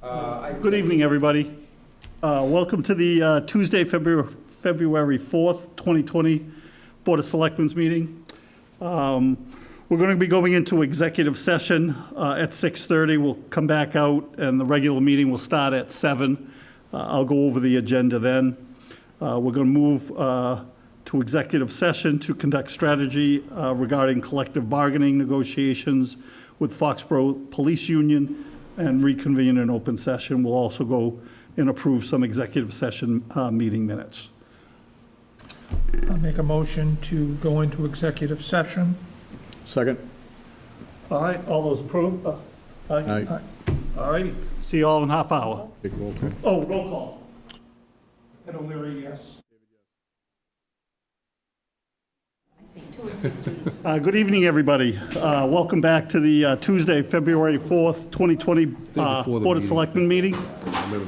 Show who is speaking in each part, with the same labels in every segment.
Speaker 1: Good evening, everybody. Welcome to the Tuesday, February 4th, 2020 Board of Selectmen's meeting. We're going to be going into executive session at 6:30. We'll come back out, and the regular meeting will start at 7. I'll go over the agenda then. We're going to move to executive session to conduct strategy regarding collective bargaining negotiations with Foxborough Police Union and reconvene in open session. We'll also go and approve some executive session meeting minutes.
Speaker 2: I'll make a motion to go into executive session.
Speaker 3: Second.
Speaker 1: All right, all those approved?
Speaker 3: Aye.
Speaker 1: All righty, see you all in half hour.
Speaker 3: Big roll call.
Speaker 1: Oh, roll call.
Speaker 2: Ed O'Leary, yes.
Speaker 1: Good evening, everybody. Welcome back to the Tuesday, February 4th, 2020 Board of Selectmen meeting.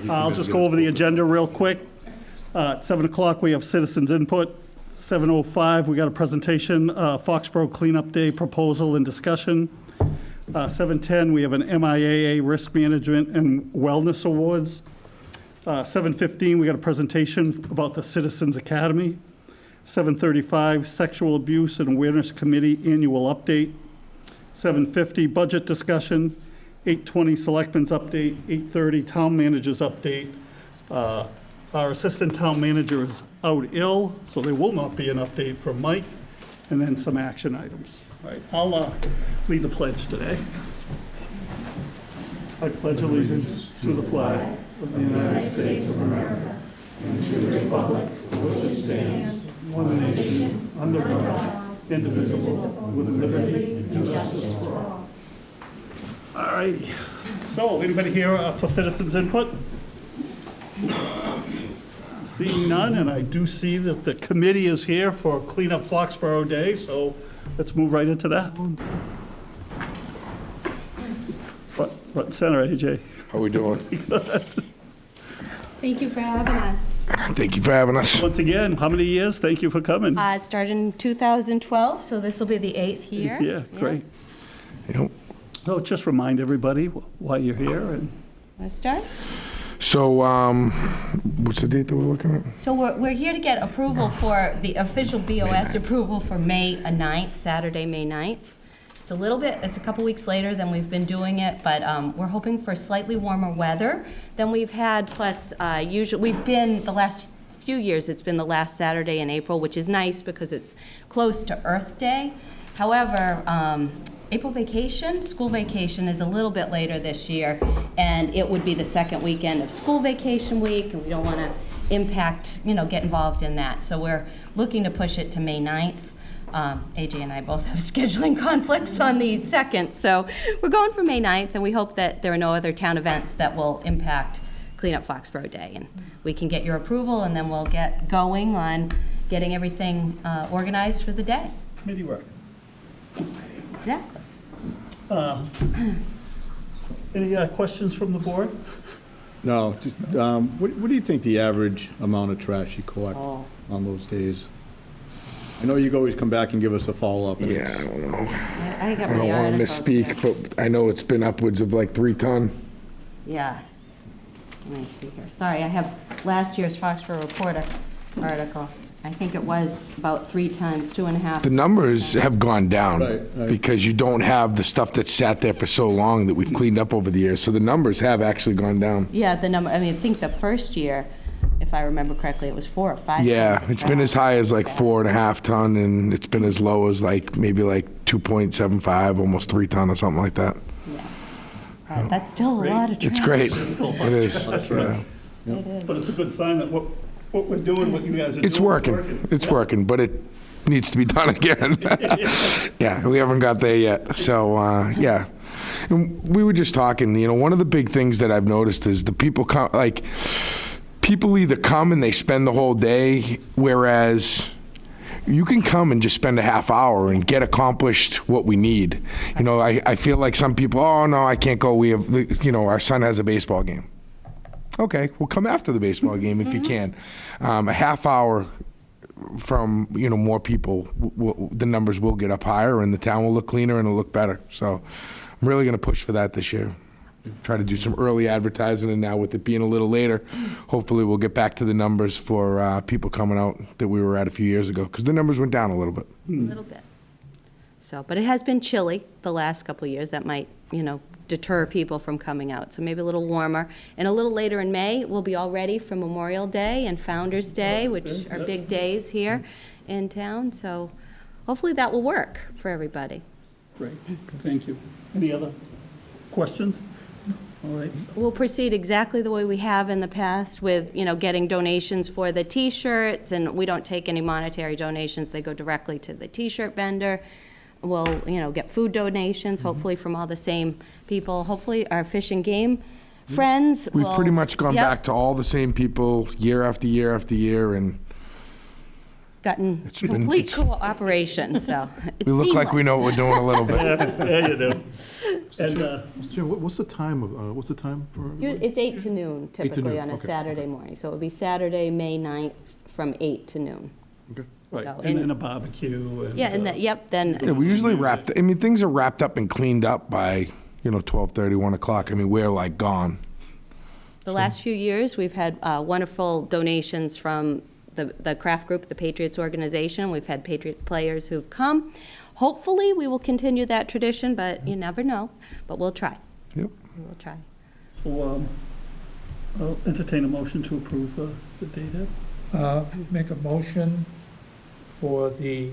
Speaker 1: I'll just go over the agenda real quick. At 7 o'clock, we have citizens input. 7:05, we got a presentation, Foxborough Cleanup Day proposal and discussion. 7:10, we have an MIAA Risk Management and Wellness Awards. 7:15, we got a presentation about the Citizens Academy. 7:35, Sexual Abuse and Awareness Committee Annual Update. 7:50, Budget Discussion. 8:20, Selectmen's Update. 8:30, Town Manager's Update. Our Assistant Town Manager is out ill, so there will not be an update from Mike, and then some action items. All right, I'll lead the pledge today. I pledge allegiance to the flag of the United States of America and to the republic for which it stands, one nation, under God, indivisible, with liberty and justice for all. All right. So, anybody here for citizens input? Seeing none, and I do see that the committee is here for Clean Up Foxborough Day, so let's move right into that. Front and center, AJ.
Speaker 4: How we doing?
Speaker 5: Thank you for having us.
Speaker 4: Thank you for having us.
Speaker 1: Once again, how many years? Thank you for coming.
Speaker 5: It started in 2012, so this will be the 8th year.
Speaker 1: Yeah, great.
Speaker 4: Yep.
Speaker 1: So just remind everybody why you're here. And
Speaker 5: Want to start?
Speaker 4: So, what's the date that we're looking at?
Speaker 5: So we're here to get approval for the official BOS approval for May 9th, Saturday, May 9th. It's a couple weeks later than we've been doing it, but we're hoping for slightly warmer weather than we've had. Plus, usually we've been, the last few years, it's been the last Saturday in April, which is nice because it's close to Earth Day. However, April vacation, school vacation is a little bit later this year, and it would be the second weekend of school vacation week, and we don't want to impact, get involved in that. So we're looking to push it to May 9th. AJ and I both have scheduling conflicts on the 2nd, so we're going for May 9th, and we hope that there are no other town events that will impact Clean Up Foxborough Day, and we can get your approval, and then we'll get going on getting everything organized for the day.
Speaker 1: committee work.
Speaker 5: Exactly.
Speaker 1: Any questions from the board?
Speaker 3: No, just, what do you think the average amount of trash you collect
Speaker 5: Oh.
Speaker 3: on those days? I know you always come back and give us a follow-up. and
Speaker 4: Yeah,
Speaker 3: it's-
Speaker 4: I don't know.
Speaker 5: I got
Speaker 4: I
Speaker 5: my
Speaker 4: don't want to
Speaker 5: articles
Speaker 4: misspeak,
Speaker 5: here.
Speaker 4: but I know it's been upwards of like 3 ton.
Speaker 5: Yeah. Let me see here. Sorry, I have last year's Foxborough Reporter article. I think it was about 3 tons, 2.5.
Speaker 4: The numbers have gone down
Speaker 3: Right.
Speaker 4: because you don't have the stuff that sat there for so long that we've cleaned up over the years. So the numbers have actually gone down.
Speaker 5: Yeah, I think the first year, if I remember correctly, it was 4 or 5
Speaker 4: Yeah,
Speaker 5: tons of
Speaker 4: it's been as
Speaker 5: trash.
Speaker 4: high as like 4.5 ton, and it's been as low as maybe 2.75, almost 3 ton or something like that.
Speaker 5: Yeah. That's still a lot of trash.
Speaker 4: It's great. It is. Yeah.
Speaker 5: It is.
Speaker 1: But it's a good sign that what we're doing, what you guys are doing.
Speaker 4: It's working. It's working, but it needs to be done again. Yeah, we haven't got there yet. So, yeah. And we were just talking, one of the big things that I've noticed is the people come, people either come and they spend the whole day, whereas you can come and just spend a half hour and get accomplished what we need. I feel like some people, oh, no, I can't go. We have, our son has a baseball game. Okay, well, come after the baseball game if you can. A half hour from, more people, the numbers will get up higher and the town will look cleaner and it'll look better. So I'm really going to push for that this year. try to do some early advertising, and now with it being a little later, hopefully we'll get back to the numbers for people coming out that we were at a few years ago, because the numbers went down a little bit.
Speaker 5: A little bit. So, but it has been chilly the last couple of years. That might, deter people from coming out. So maybe a little warmer. And a little later in May, we'll be all ready for Memorial Day and Founder's Day, which are big days here in town. So hopefully that will work for everybody.
Speaker 1: Great, thank you. Any other questions? All right,
Speaker 5: We'll proceed exactly the way we have in the past with, getting donations for the T-shirts, and we don't take any monetary donations. They go directly to the T-shirt vendor. We'll, get food donations, hopefully from all the same people. Hopefully our fish and game friends
Speaker 4: We've
Speaker 5: will-
Speaker 4: pretty much gone
Speaker 5: Yep,
Speaker 4: back to all the same people year after year after year, and
Speaker 5: gotten
Speaker 4: been-
Speaker 5: complete cooperation, so it's
Speaker 4: we look like we
Speaker 5: seamless.
Speaker 4: know what we're doing a little bit.
Speaker 1: yeah, you do. And,
Speaker 6: Mr. Chairman, what's the time for everybody?
Speaker 5: It's 8 to noon
Speaker 6: to
Speaker 5: typically
Speaker 6: noon,
Speaker 5: on a
Speaker 6: okay.
Speaker 5: Saturday morning. So it would be Saturday, May 9th, from 8 to noon.
Speaker 6: Okay.
Speaker 1: right,
Speaker 5: So,
Speaker 1: and then
Speaker 5: and-
Speaker 1: a barbecue.
Speaker 5: Yeah, and then
Speaker 4: Yeah, we usually things are wrapped up and cleaned up by, 12:30, 1 o'clock. I mean, we're like gone.
Speaker 5: the last few years, we've had wonderful donations from the craft group, the Patriots organization. We've had Patriot players who've come. Hopefully, we will continue that tradition, but you never know. But we'll try.
Speaker 4: Yep.
Speaker 5: We will try.
Speaker 1: So, I'll entertain a motion to approve the data.
Speaker 2: Make a motion for the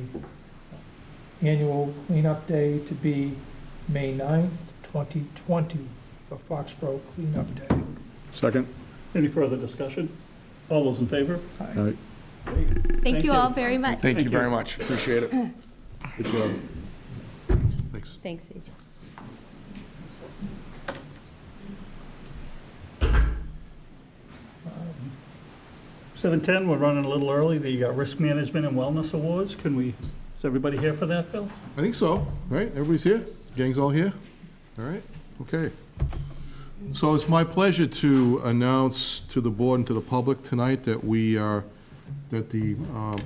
Speaker 2: annual cleanup day to be May 9th, 2020, for Foxborough Cleanup Day.
Speaker 3: Second?
Speaker 1: Any further discussion? All those in favor?
Speaker 3: All right.
Speaker 5: Thank you all very much.
Speaker 4: Thank you
Speaker 1: you.
Speaker 4: very much. Appreciate it.
Speaker 3: Good job.
Speaker 6: Thanks.
Speaker 5: Thanks, AJ.
Speaker 1: 7:10, we're running a little early, the Risk Management and Wellness Awards. Is everybody here for that, Bill?
Speaker 6: I think so, right? Everybody's here? Gang's all here? All right, okay. So it's my pleasure to announce to the board and to the public tonight that the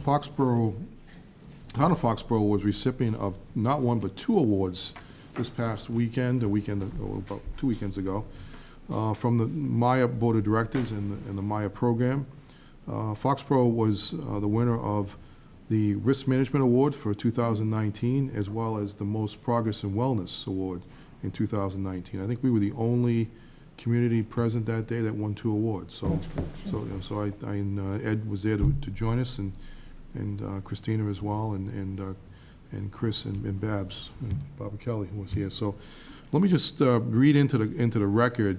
Speaker 6: Foxborough, town of Foxborough was recipient of not one but 2 awards this past weekend, about 2 weekends ago, from the Maya Board of Directors and the Maya program. Foxborough was the winner of the Risk Management Award for 2019, as well as the Most Progress in Wellness Award in 2019. I think we were the only community present that day that won 2 awards. So Ed was there to join us, and Christina as well, and Chris and Babs, and Barbara Kelly who was here. So let me just read into the record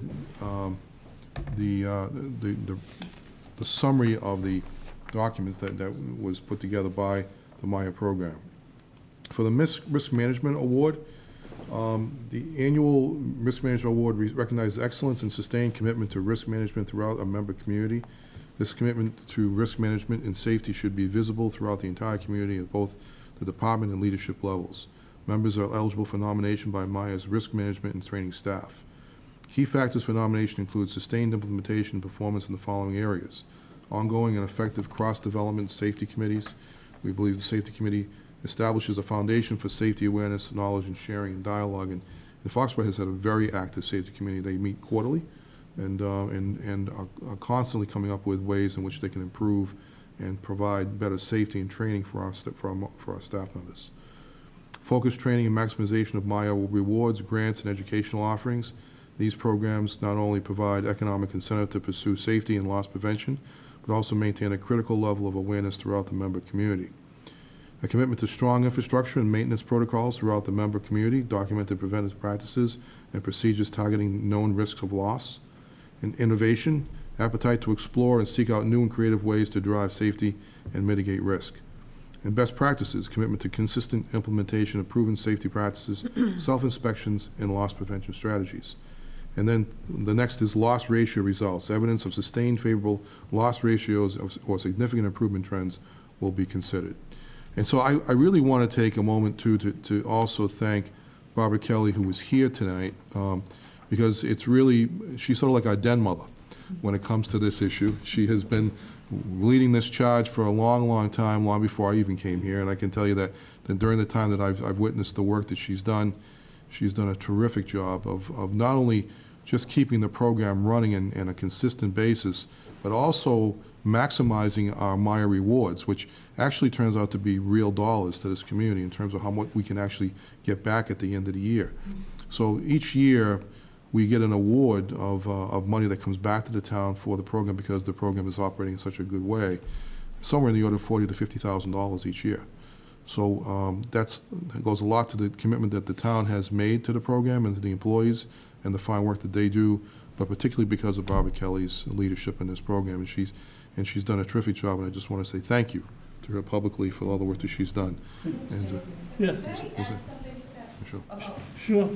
Speaker 6: the summary of the documents that was put together by the Maya program. For the Risk Management Award, the annual Risk Management Award recognizes excellence and sustained commitment to risk management throughout a member community. This commitment to risk management and safety should be visible throughout the entire community at both the department and leadership levels. Members are eligible for nomination by Maya's risk management and training staff. Key factors for nomination include sustained implementation and performance in the following areas: ongoing and effective cross-development safety committees. We believe the safety committee establishes a foundation for safety awareness, knowledge, and sharing and dialogue. And Foxborough has had a very active safety committee. They meet quarterly and are constantly coming up with ways in which they can improve and provide better safety and training for our staff members. Focused training and maximization of Maya rewards, grants, and educational offerings. These programs not only provide economic incentive to pursue safety and loss prevention, but also maintain a critical level of awareness throughout the member community. A commitment to strong infrastructure and maintenance protocols throughout the member community, documented preventive practices and procedures targeting known risks of loss. And innovation, appetite to explore and seek out new and creative ways to drive safety and mitigate risk. And best practices, commitment to consistent implementation of proven safety practices, self-inspections, and loss prevention strategies. And then the next is loss ratio results. Evidence of sustained favorable loss ratios or significant improvement trends will be considered. And so I really want to take a moment to also thank Barbara Kelly, who was here tonight, because she's sort of like our den mother when it comes to this issue. She has been leading this charge for a long, long time, long before I even came here. And I can tell you that during the time that I've witnessed the work that she's done a terrific job of not only just keeping the program running in a consistent basis, but also maximizing our Maya rewards, which actually turns out to be real dollars to this community in terms of how much we can actually get back at the end of the year. So each year, we get an award of money that comes back to the town for the program because the program is operating in such a good way, somewhere in the order of $40,000 to $50,000 each year. So that goes a lot to the commitment that the town has made to the program and to the employees and the fine work that they do, but particularly because of Barbara Kelly's leadership in this program. And she's done a terrific job, and I just want to say thank you to her publicly for all the work that she's done. And,
Speaker 1: Yes,
Speaker 6: sure.
Speaker 1: sure.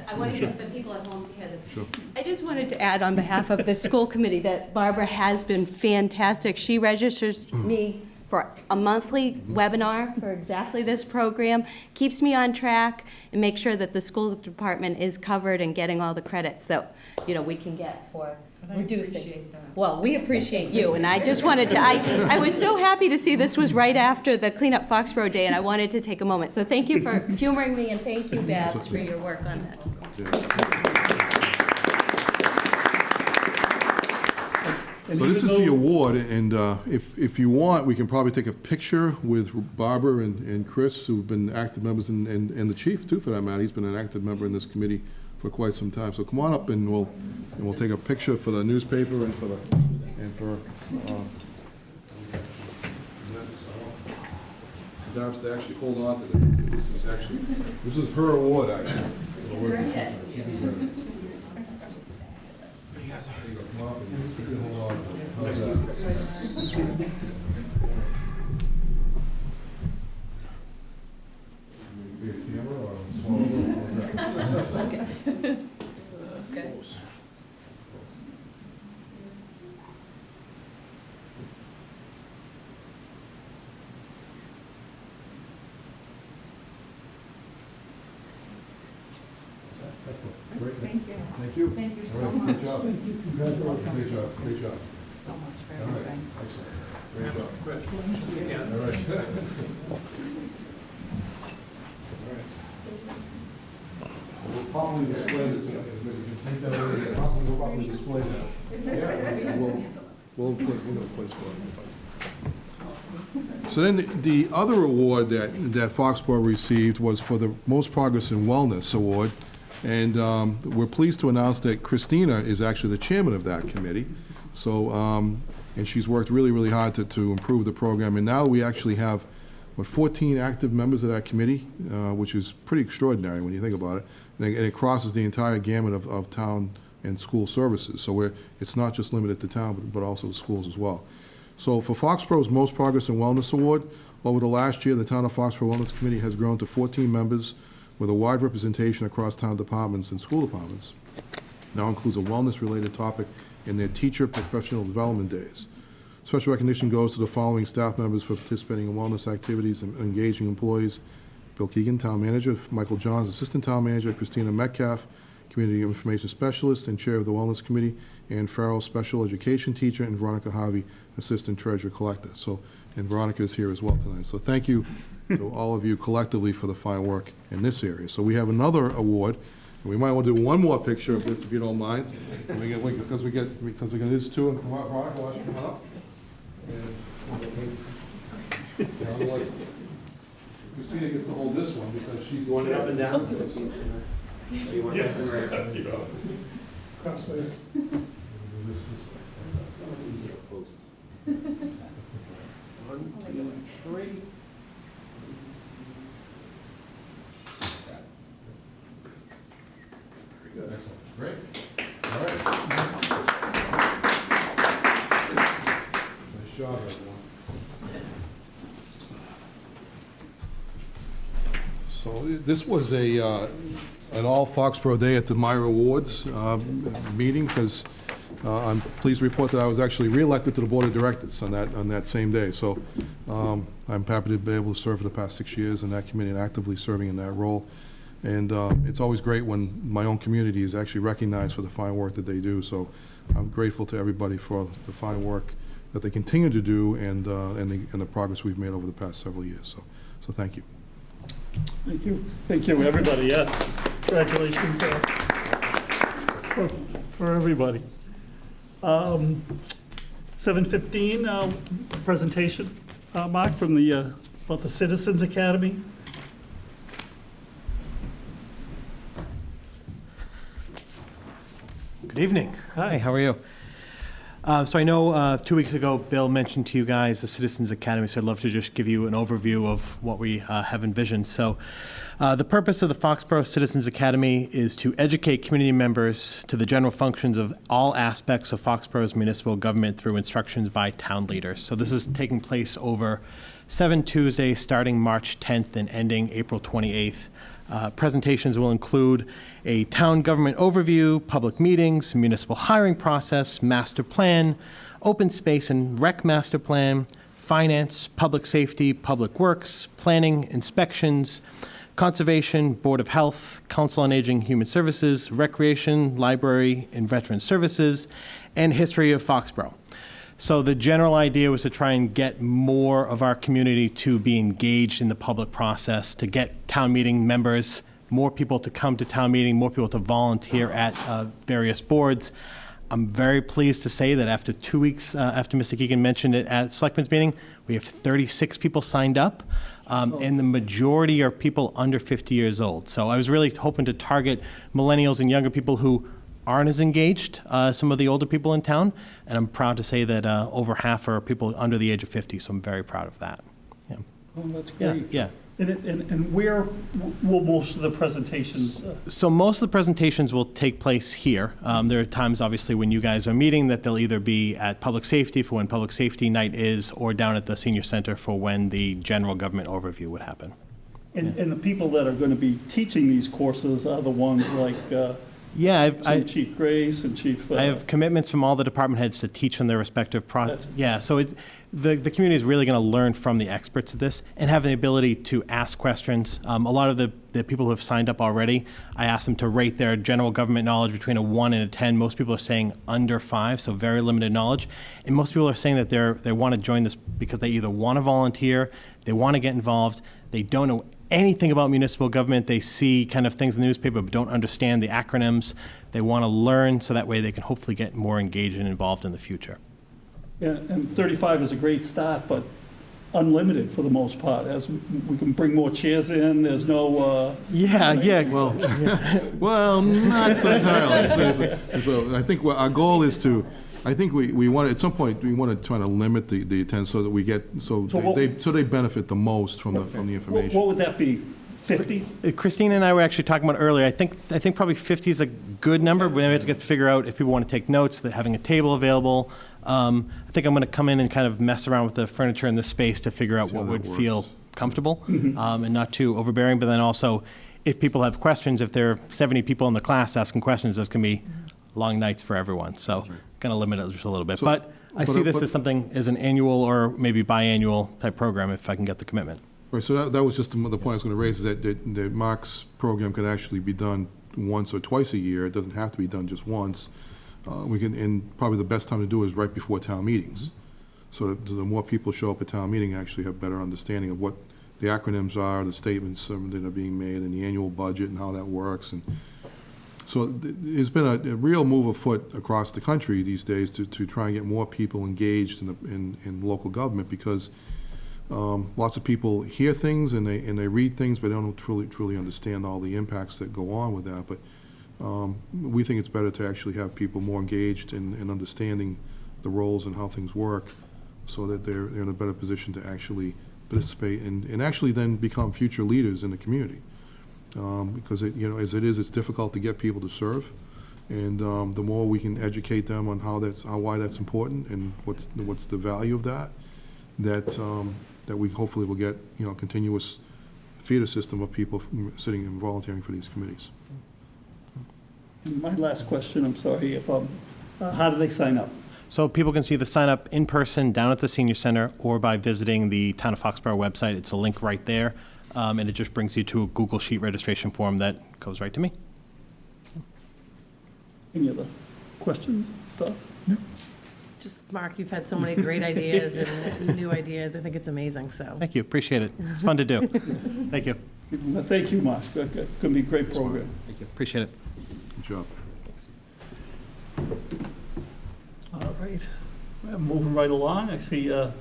Speaker 5: I want to get the people at home to hear this.
Speaker 6: Sure.
Speaker 5: I just wanted to add on behalf of the school committee that Barbara has been fantastic. She registers me for a monthly webinar for exactly this program, keeps me on track, and makes sure that the school department is covered and getting all the credits that, we can get for reducing. Well, we appreciate you, and I just wanted to, I was so happy to see this was right after the Clean Up Foxborough Day, and I wanted to take a moment. So thank you for humoring me, and thank you, Babs, for your work on this.
Speaker 6: So this is the award, and if you want, we can probably take a picture with Barbara and Chris, who've been active members, and the chief, too, for that matter. He's been an active member in this committee for quite some time. So come on up, and we'll take a picture for the newspaper and for Dabs to actually hold on to this. This is her award, actually. So we're- Come on up and you can hold on to it. How's that? Be a camera or a small little- Excellent. Great. Thank you.
Speaker 7: Thank you so
Speaker 6: All right,
Speaker 7: much.
Speaker 6: Good job. Great job. Great job.
Speaker 7: So much for
Speaker 6: All right.
Speaker 7: everything.
Speaker 6: Excellent. Great job. All right. We'll probably display this. If you take that away, it's possible we'll probably display that. Yeah, we'll put a place for it. So then the other award that Foxborough received was for the Most Progress in Wellness Award. And we're pleased to announce that Christina is actually the chairman of that committee. So, and she's worked really, really hard to improve the program. And now we actually have, 14 active members of that committee, which is pretty extraordinary when you think about it. And it crosses the entire gamut of town and school services. So it's not just limited to town, but also the schools as well. So for Foxborough's Most Progress in Wellness Award, over the last year, the Town of Foxborough Wellness Committee has grown to 14 members with a wide representation across town departments and school departments. Now includes a wellness-related topic in their teacher professional development days. Special recognition goes to the following staff members for participating in wellness activities and engaging employees: Bill Keegan, Town Manager; Michael Johns, Assistant Town Manager; Christina Metcalf, Community Information Specialist and Chair of the Wellness Committee; Ann Farrell, Special Education Teacher; and Veronica Harvey, Assistant Treasurer Collector. So, and Veronica is here as well tonight. So thank you to all of you collectively for the fine work in this area. So we have another award. And we might want to do one more picture of this, if you don't mind. And because we got these two, and Veronica, why don't you come on up? And Christina gets to hold this one because she's the one
Speaker 8: up and down, so she's gonna, do you want left and right?
Speaker 2: Crossways.
Speaker 8: Post. 1, 2, 3.
Speaker 6: Very good, excellent, great. All right. Nice job, everyone. So this was an all Foxborough day at the Myra Awards meeting, because I'm pleased to report that I was actually reelected to the Board of Directors on that same day. So I'm happy to be able to serve for the past 6 years in that committee and actively serving in that role. And it's always great when my own community is actually recognized for the fine work that they do. So I'm grateful to everybody for the fine work that they continue to do and the progress we've made over the past several years. So thank you.
Speaker 1: Thank you. Thank you, everybody. Yeah. Congratulations. for everybody. 7:15, presentation, Mark, from the, about the Citizens Academy.
Speaker 7: Good evening. Hi, how are you? So I know 2 weeks ago, Bill mentioned to you guys the Citizens Academy, so I'd love to just give you an overview of what we have envisioned. So the purpose of the Foxborough Citizens Academy is to educate community members to the general functions of all aspects of Foxborough's municipal government through instructions by town leaders. So this is taking place over 7 Tuesdays, starting March 10th and ending April 28th. Presentations will include a town government overview, public meetings, municipal hiring process, master plan, open space and rec master plan, finance, public safety, public works, planning, inspections, conservation, board of health, council on aging, human services, recreation, library, and veteran services, and history of Foxborough. So the general idea was to try and get more of our community to be engaged in the public process, to get town meeting members, more people to come to town meeting, more people to volunteer at various boards. I'm very pleased to say that after 2 weeks, after Mr. Keegan mentioned it at Selectmen's meeting, we have 36 people signed up, and the majority are people under 50 years old. So I was really hoping to target millennials and younger people who aren't as engaged, some of the older people in town, and I'm proud to say that over half are people under the age of 50, so I'm very proud of that. Yeah.
Speaker 1: Oh, that's
Speaker 7: Yeah,
Speaker 1: great.
Speaker 7: yeah.
Speaker 1: And where will most of the presentations?
Speaker 7: So most of the presentations will take place here. There are times, obviously, when you guys are meeting that they'll either be at Public Safety for when Public Safety Night is, or down at the Senior Center for when the general government overview would happen.
Speaker 1: And the people that are going to be teaching these courses are the ones like
Speaker 7: Yeah,
Speaker 1: Chief Grace and Chief...
Speaker 7: I have commitments from all the department heads to teach on their respective Yeah, so the community is really going to learn from the experts of this and have the ability to ask questions. A lot of the people who have signed up already, I asked them to rate their general government knowledge between a 1 and a 10. Most people are saying under 5, so very limited knowledge. And most people are saying that they want to join this because they either want to volunteer, they want to get involved, they don't know anything about municipal government. They see kind of things in the newspaper but don't understand the acronyms. They want to learn so that way they can hopefully get more engaged and involved in the future.
Speaker 1: Yeah, and 35 is a great start, but unlimited for the most part, as we can bring more chairs in, there's no...
Speaker 7: Yeah.
Speaker 6: Well, not so entirely. So I think our goal is to, I think we want, at some point, we want to try to limit the attendance so that we get, so they benefit the most from the information.
Speaker 1: What would that be, 50?
Speaker 7: Christine and I were actually talking about earlier. I think probably 50 is a good number. We have to figure out if people want to take notes, that having a table available. I think I'm going to come in and kind of mess around with the furniture in the space to figure out what would feel comfortable and not too overbearing. But then also, if people have questions, if there are 70 people in the class asking questions, this can be long nights for everyone. So going to limit it just a little bit. But I see this as something as an annual or maybe biannual type program if I can get the commitment.
Speaker 6: Right, so that was just the point I was going to raise, is that Mark's program could actually be done once or twice a year. It doesn't have to be done just once. And probably the best time to do it is right before town meetings. So that the more people show up at town meeting, actually have better understanding of what the acronyms are, the statements that are being made, and the annual budget and how that works. And so there's been a real move afoot across the country these days to try and get more people engaged in local government, because lots of people hear things and they read things, but they don't truly understand all the impacts that go on with that. But we think it's better to actually have people more engaged in understanding the roles and how things work, so that they're in a better position to actually participate and actually then become future leaders in the community. Because as it is, it's difficult to get people to serve, and the more we can educate them on why that's important and what's the value of that we hopefully will get a continuous feeder system of people sitting and volunteering for these committees.
Speaker 1: My last question, I'm sorry, how do they sign up?
Speaker 7: So people can see the sign up in person down at the Senior Center or by visiting the Town of Foxborough website. It's a link right there, and it just brings you to a Google Sheet registration form that goes right to me.
Speaker 1: Any other questions, thoughts?
Speaker 9: Just, Mark, you've had so many great ideas and new ideas. I think it's amazing, so.
Speaker 7: Thank you, appreciate it. It's fun to do. Thank you.
Speaker 1: Thank you, Mark. It's going to be a great program.
Speaker 7: Thank you, appreciate it.
Speaker 6: Good job.
Speaker 1: right. Well, moving right along, I see, are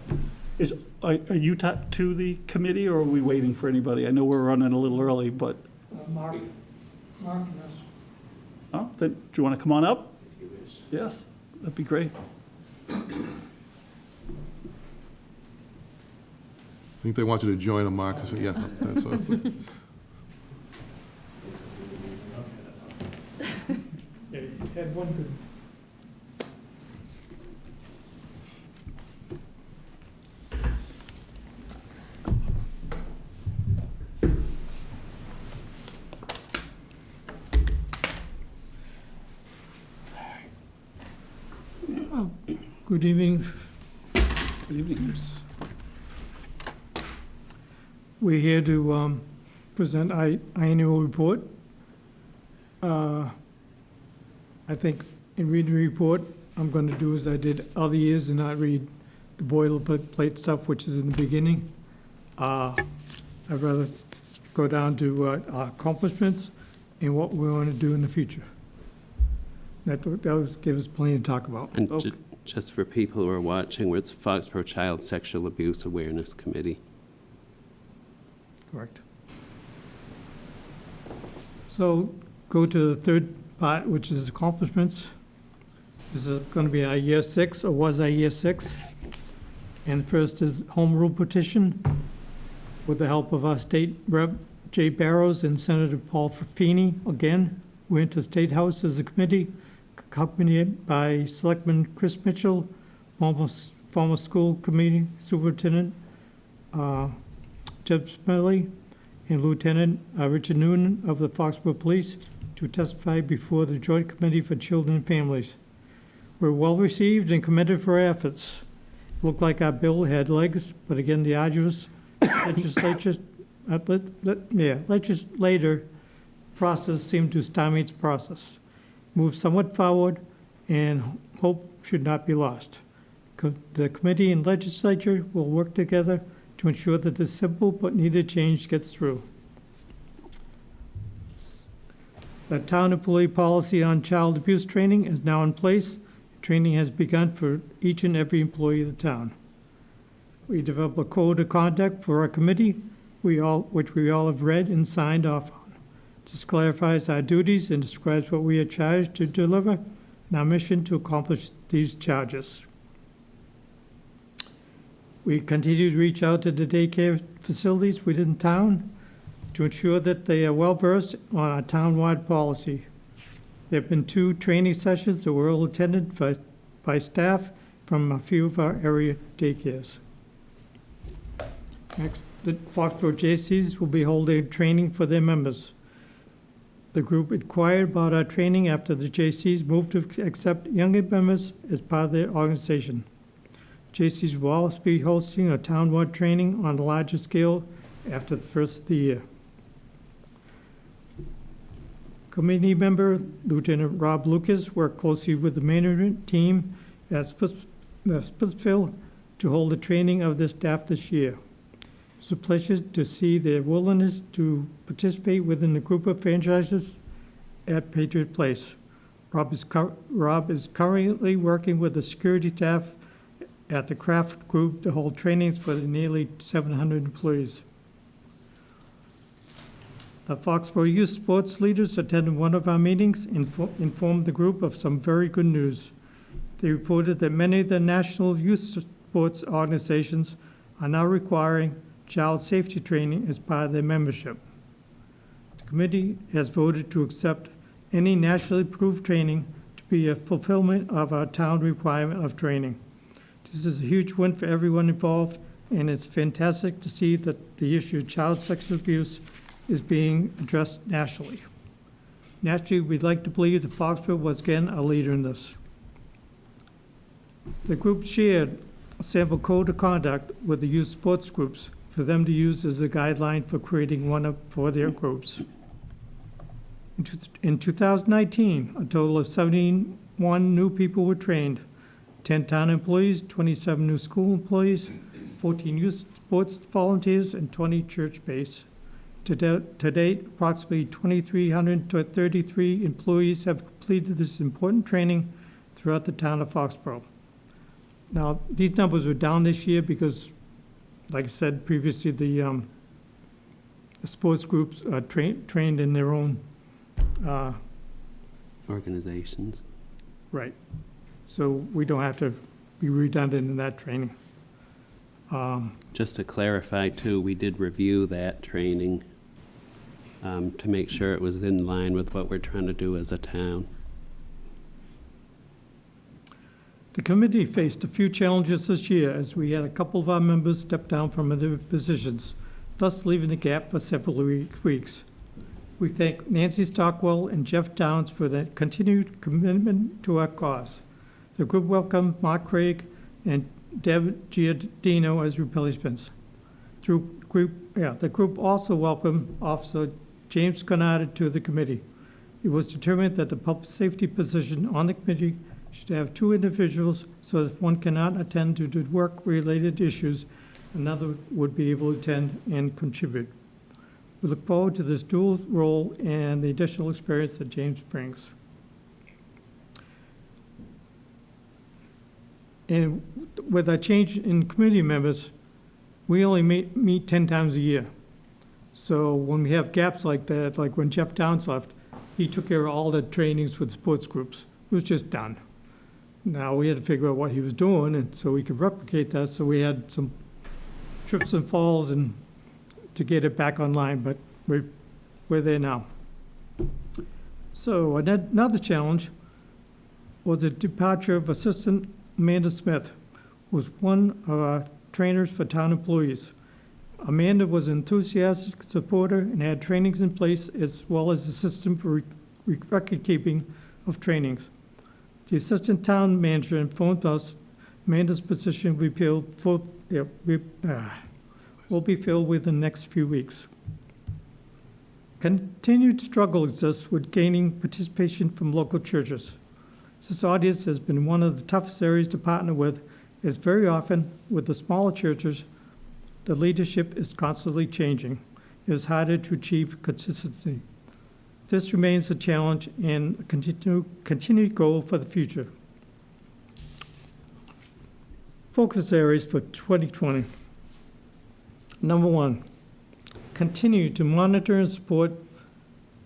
Speaker 1: you to the committee, or are we waiting for anybody? I know we're running a little early, but,
Speaker 2: Mark, yes.
Speaker 1: oh, then, do you want to come on up? Yes, that'd be great.
Speaker 6: I think they want you to join them, Mark, so, yeah, that's,
Speaker 2: Yeah, you had one good. Good evening.
Speaker 1: Good evening.
Speaker 2: We're here to present our annual report. I think in reading the report, I'm going to do as I did other years and not read the boilerplate stuff, which is in the beginning. I'd rather go down to our accomplishments and what we want to do in the future. That will give us plenty to talk about.
Speaker 8: And
Speaker 1: Okay.
Speaker 8: just for people who are watching, it's Foxborough Child Sexual Abuse Awareness Committee.
Speaker 2: Correct. So go to the third part, which is accomplishments. This is going to be our year 6, or was our year 6. And first is home rule petition. With the help of our state rep, Jay Barrows, and Senator Paul Feeney, again, we went to State House as a committee, accompanied by Selectman Chris Mitchell, former school committee superintendent, Jeb Smiley, and Lieutenant Richard Noonan of the Foxborough Police to testify before the Joint Committee for Children and Families. We're well received and commended for our efforts. Looked like our bill had legs, but again, the arduous legislator process seemed to stymie its process. Moved somewhat forward, and hope should not be lost. The committee and legislature will work together to ensure that this simple but needed change gets through. The town employee policy on child abuse training is now in place. Training has begun for each and every employee of the town. We developed a code of conduct for our committee, which we all have read and signed off on. This clarifies our duties and describes what we are charged to deliver and our mission to accomplish these charges. We continue to reach out to the daycare facilities within town to ensure that they are well-versed on our town-wide policy. There have been 2 training sessions that were all attended by staff from a few of our area daycares. Next, the Foxborough JCs will be holding training for their members. The group inquired about our training after the JCs moved to accept younger members as part of their organization. JCs will also be hosting a town-wide training on a larger scale after the first of the year. Committee member Lieutenant Rob Lucas worked closely with the management team at Splitsville to hold the training of the staff this year. It's a pleasure to see their willingness to participate within the group of franchises at Patriot Place. Rob is currently working with the security staff at the craft group to hold trainings for the nearly 700 employees. The Foxborough youth sports leaders attended one of our meetings and informed the group of some very good news. They reported that many of the national youth sports organizations are now requiring child safety training as part of their membership. The committee has voted to accept any nationally approved training to be a fulfillment of our town requirement of training. This is a huge win for everyone involved, and it's fantastic to see that the issue of child sexual abuse is being addressed nationally. Naturally, we'd like to believe that Foxborough was again a leader in this. The group shared a sample code of conduct with the youth sports groups for them to use as a guideline for creating one for their groups. In 2019, a total of 71 new people were trained, 10 town employees, 27 new school employees, 14 youth sports volunteers, and 20 church-based. To date, approximately 2,333 employees have completed this important training throughout the town of Foxborough. Now, these numbers were down this year because, like I said previously, the sports groups are trained in their own,
Speaker 8: Organizations.
Speaker 2: right. So we don't have to be redundant in that training.
Speaker 8: Just to clarify too, we did review that training to make sure it was in line with what we're trying to do as a town.
Speaker 2: The committee faced a few challenges this year as we had a couple of our members step down from other positions, thus leaving the gap for several weeks. We thank Nancy Stockwell and Jeff Downs for their continued commitment to our cause. The group welcomed Mark Craig and Deb Giardino as replacements. The group also welcomed Officer James Conard to the committee. It was determined that the public safety position on the committee should have 2 individuals, so that if one cannot attend due to work-related issues, another would be able to attend and contribute. We look forward to this dual role and the additional experience that James brings. And with a change in committee members, we only meet 10 times a year. So when we have gaps like that, like when Jeff Downs left, he took care of all the trainings with sports groups. It was just done. Now we had to figure out what he was doing, and so we could replicate that. So we had some trips and falls and to get it back online, but we're there now. So another challenge was the departure of Assistant Amanda Smith, who was one of our trainers for town employees. Amanda was an enthusiastic supporter and had trainings in place as well as a system for record keeping of trainings. The assistant town manager informed us Amanda's position will be filled within the next few weeks. Continued struggle exists with gaining participation from local churches. This audience has been one of the toughest areas to partner with, as very often with the smaller churches, the leadership is constantly changing. It is harder to achieve consistency. This remains a challenge and a continued goal for the future. Focus areas for 2020. Number 1, continue to monitor and support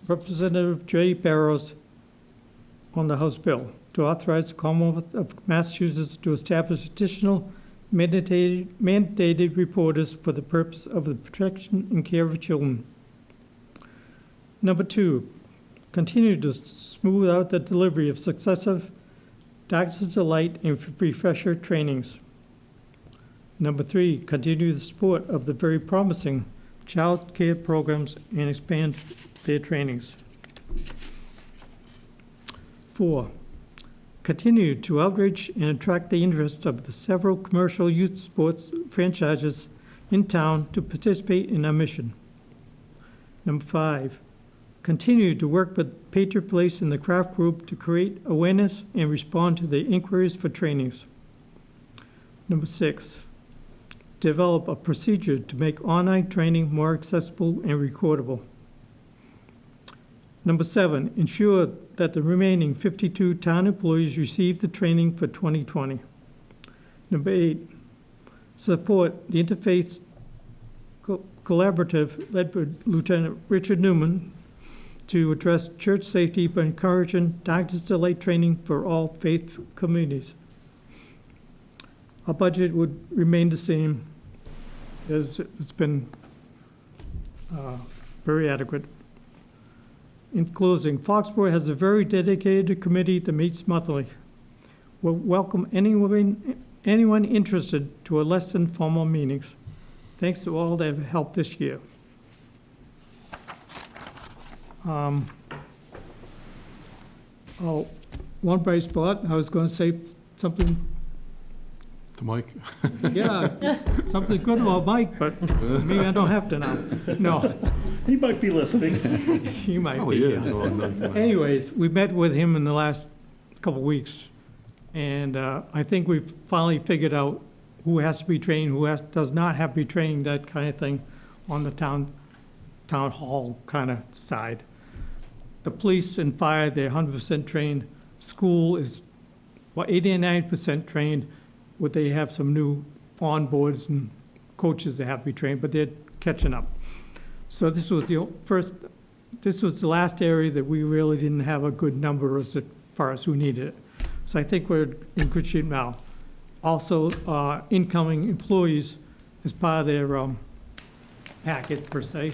Speaker 2: Representative Jay Barrows on the House bill to authorize the Commonwealth of Massachusetts to establish additional mandated reporters for the purpose of the protection and care of children. Number 2, continue to smooth out the delivery of successive Doctors Delight and refresher trainings. Number 3, continue the support of the very promising child care programs and expand their trainings. 4, continue to outreach and attract the interest of the several commercial youth sports franchises in town to participate in our mission. Number 5, continue to work with Patriot Place and the Craft Group to create awareness and respond to the inquiries for trainings. Number 6, develop a procedure to make online training more accessible and recordable. Number 7, ensure that the remaining 52 town employees receive the training for 2020. Number 8, support the Interfaith Collaborative led by Lieutenant Richard Newman to address church safety by encouraging Doctors Delight training for all faith communities. Our budget would remain the same, as it's been very adequate. In closing, Foxborough has a very dedicated committee that meets monthly. We'll welcome anyone interested to a less than formal meetings. Thanks to all that have helped this year. One bright spot, I was going to say something,
Speaker 6: To Mike?
Speaker 2: yeah, something good about Mike, but maybe I don't have to now. No,
Speaker 1: He might be listening.
Speaker 2: he might
Speaker 6: Oh,
Speaker 2: be.
Speaker 6: he is. No, no.
Speaker 2: Anyways, we met with him in the last couple of weeks, and I think we've finally figured out who has to be trained, does not have to be trained, that kind of thing, on the town hall kind of side. The police and fire, they're 100% trained. School is, 89% trained. would they have some new onboards and coaches that have to be trained, but they're catching up. So this was the last area that we really didn't have a good number as far as who needed it. So I think we're in good shape now. Also, incoming employees, as part of their packet per se,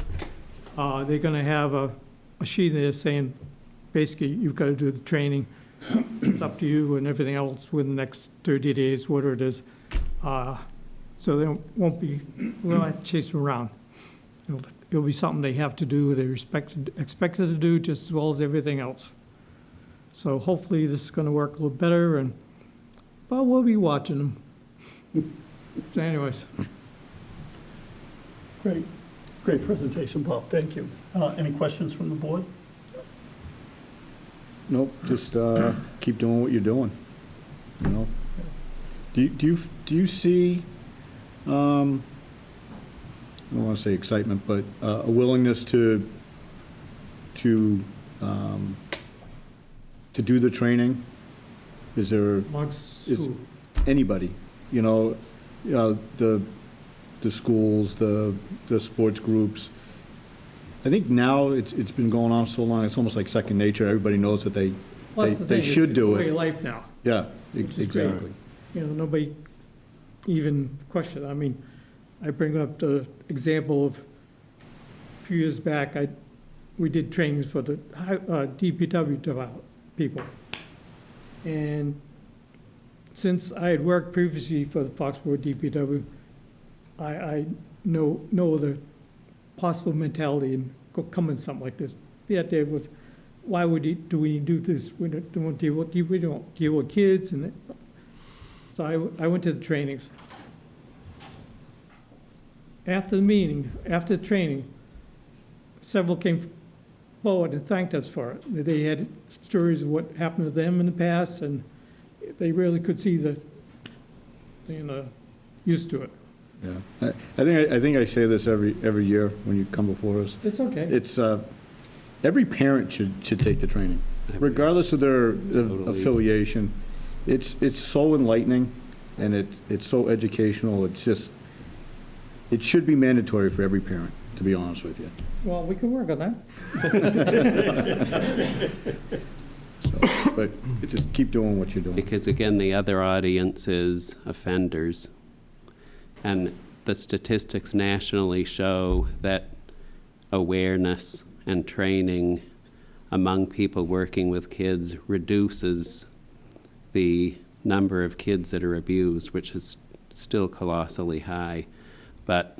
Speaker 2: they're gonna have a sheet there saying, basically, you've got to do the training. It's up to you and everything else within the next 30 days, whatever it is. So we won't have to chase them around. It'll be something they have to do, they're expected to do just as well as everything else. So hopefully this is going to work a little better, but we'll be watching them. So anyways.
Speaker 1: Great presentation, Bob, thank you. Any questions from the board?
Speaker 3: Nope, just keep doing what you're doing, you know? Do you see, I don't want to say excitement, but a willingness to do the training? Is there?
Speaker 2: Amongst
Speaker 3: Is
Speaker 2: who?
Speaker 3: anybody, the schools, the sports groups? I think now it's been going on so long, it's almost like second nature. Everybody knows that they should do
Speaker 2: It's a way
Speaker 3: it.
Speaker 2: of life now.
Speaker 3: Yeah,
Speaker 2: which is great.
Speaker 3: exactly.
Speaker 2: Nobody even questioned. I mean, I bring up the example of a few years back, we did trainings for the DPW people. And since I had worked previously for the Foxborough DPW, I know the possible mentality in coming something like this. The idea was, why do we do this? We don't deal with kids, and so I went to the trainings. After the training, several came forward and thanked us for it. They had stories of what happened to them in the past, and they really could see used to it.
Speaker 3: Yeah, I think I say this every year when you come before us.
Speaker 2: It's okay.
Speaker 3: It's, every parent should take the training, regardless of their affiliation. It's so enlightening, and it's so educational. It should be mandatory for every parent, to be honest with you.
Speaker 2: Well, we can work on that.
Speaker 3: But just keep doing what you're doing.
Speaker 8: Because again, the other audience is offenders. And the statistics nationally show that awareness and training among people working with kids reduces the number of kids that are abused, which is still colossally high. But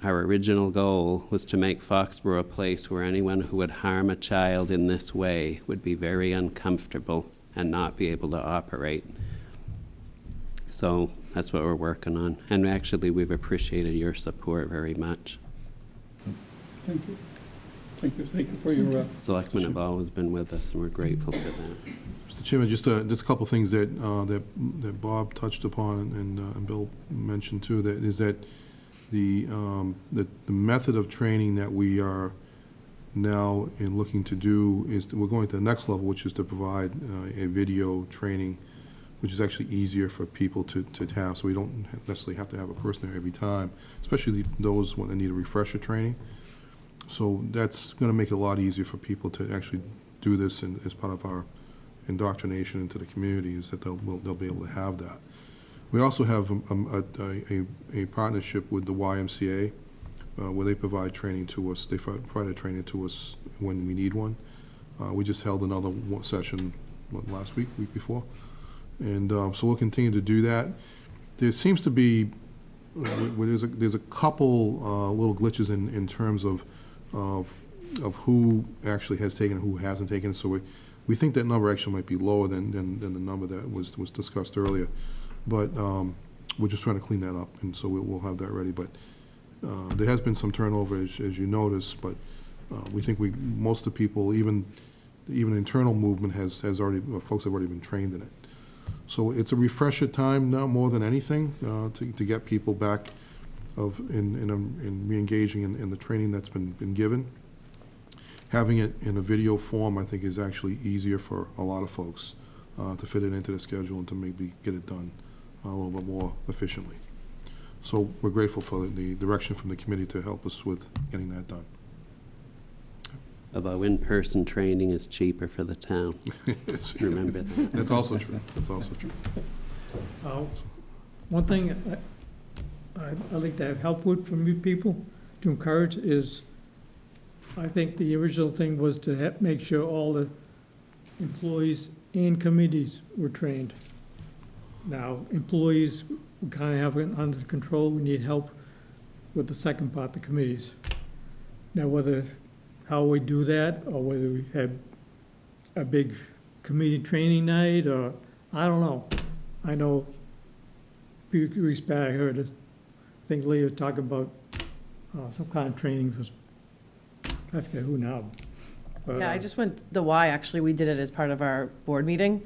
Speaker 8: our original goal was to make Foxborough a place where anyone who would harm a child in this way would be very uncomfortable and not be able to operate. So that's what we're working on. And actually, we've appreciated your support very much.
Speaker 1: Thank you. Thank you for your...
Speaker 8: Selectmen have always been with us, and we're grateful for that.
Speaker 6: Mr. Chairman, just a couple things that Bob touched upon and Bill mentioned too. That is that the method of training that we are now looking to do is we're going to the next level, which is to provide a video training, which is actually easier for people to have. So we don't necessarily have to have a person there every time, especially those when they need a refresher training. So that's going to make it a lot easier for people to actually do this as part of our indoctrination into the community, is that they'll be able to have that. We also have a partnership with the YMCA where they provide training to us. They provide training to us when we need one. We just held another session last week before, and so we'll continue to do that. There seems to be there's a couple little glitches in terms of who actually has taken and who hasn't taken it. So we think that number actually might be lower than the number that was discussed earlier. But we're just trying to clean that up, and so we'll have that ready. But there has been some turnover, as you noticed, but we think most of the people, even internal movement has already, folks have already been trained in it. So it's a refresher time now more than anything to get people back in re-engaging in the training that's been given. Having it in a video form, I think, is actually easier for a lot of folks to fit it into the schedule and to maybe get it done a little bit more efficiently. So we're grateful for the direction from the committee to help us with getting that done.
Speaker 8: Although in-person training is cheaper for the town. Remember that.
Speaker 6: That's also true. That's also true.
Speaker 2: One thing I like to have help with from you people to encourage is, I think the original thing was to make sure all the employees and committees were trained. Now, employees, we kind of have it under control, we need help with the second part, the committees. Now, how we do that, or whether we have a big committee training night, or, I don't know. I know, a few weeks back, I heard, I think Leah talk about some kind of training for, I forget who now. But,
Speaker 9: Yeah, I just went, the Y, actually, we did it as part of our board meeting,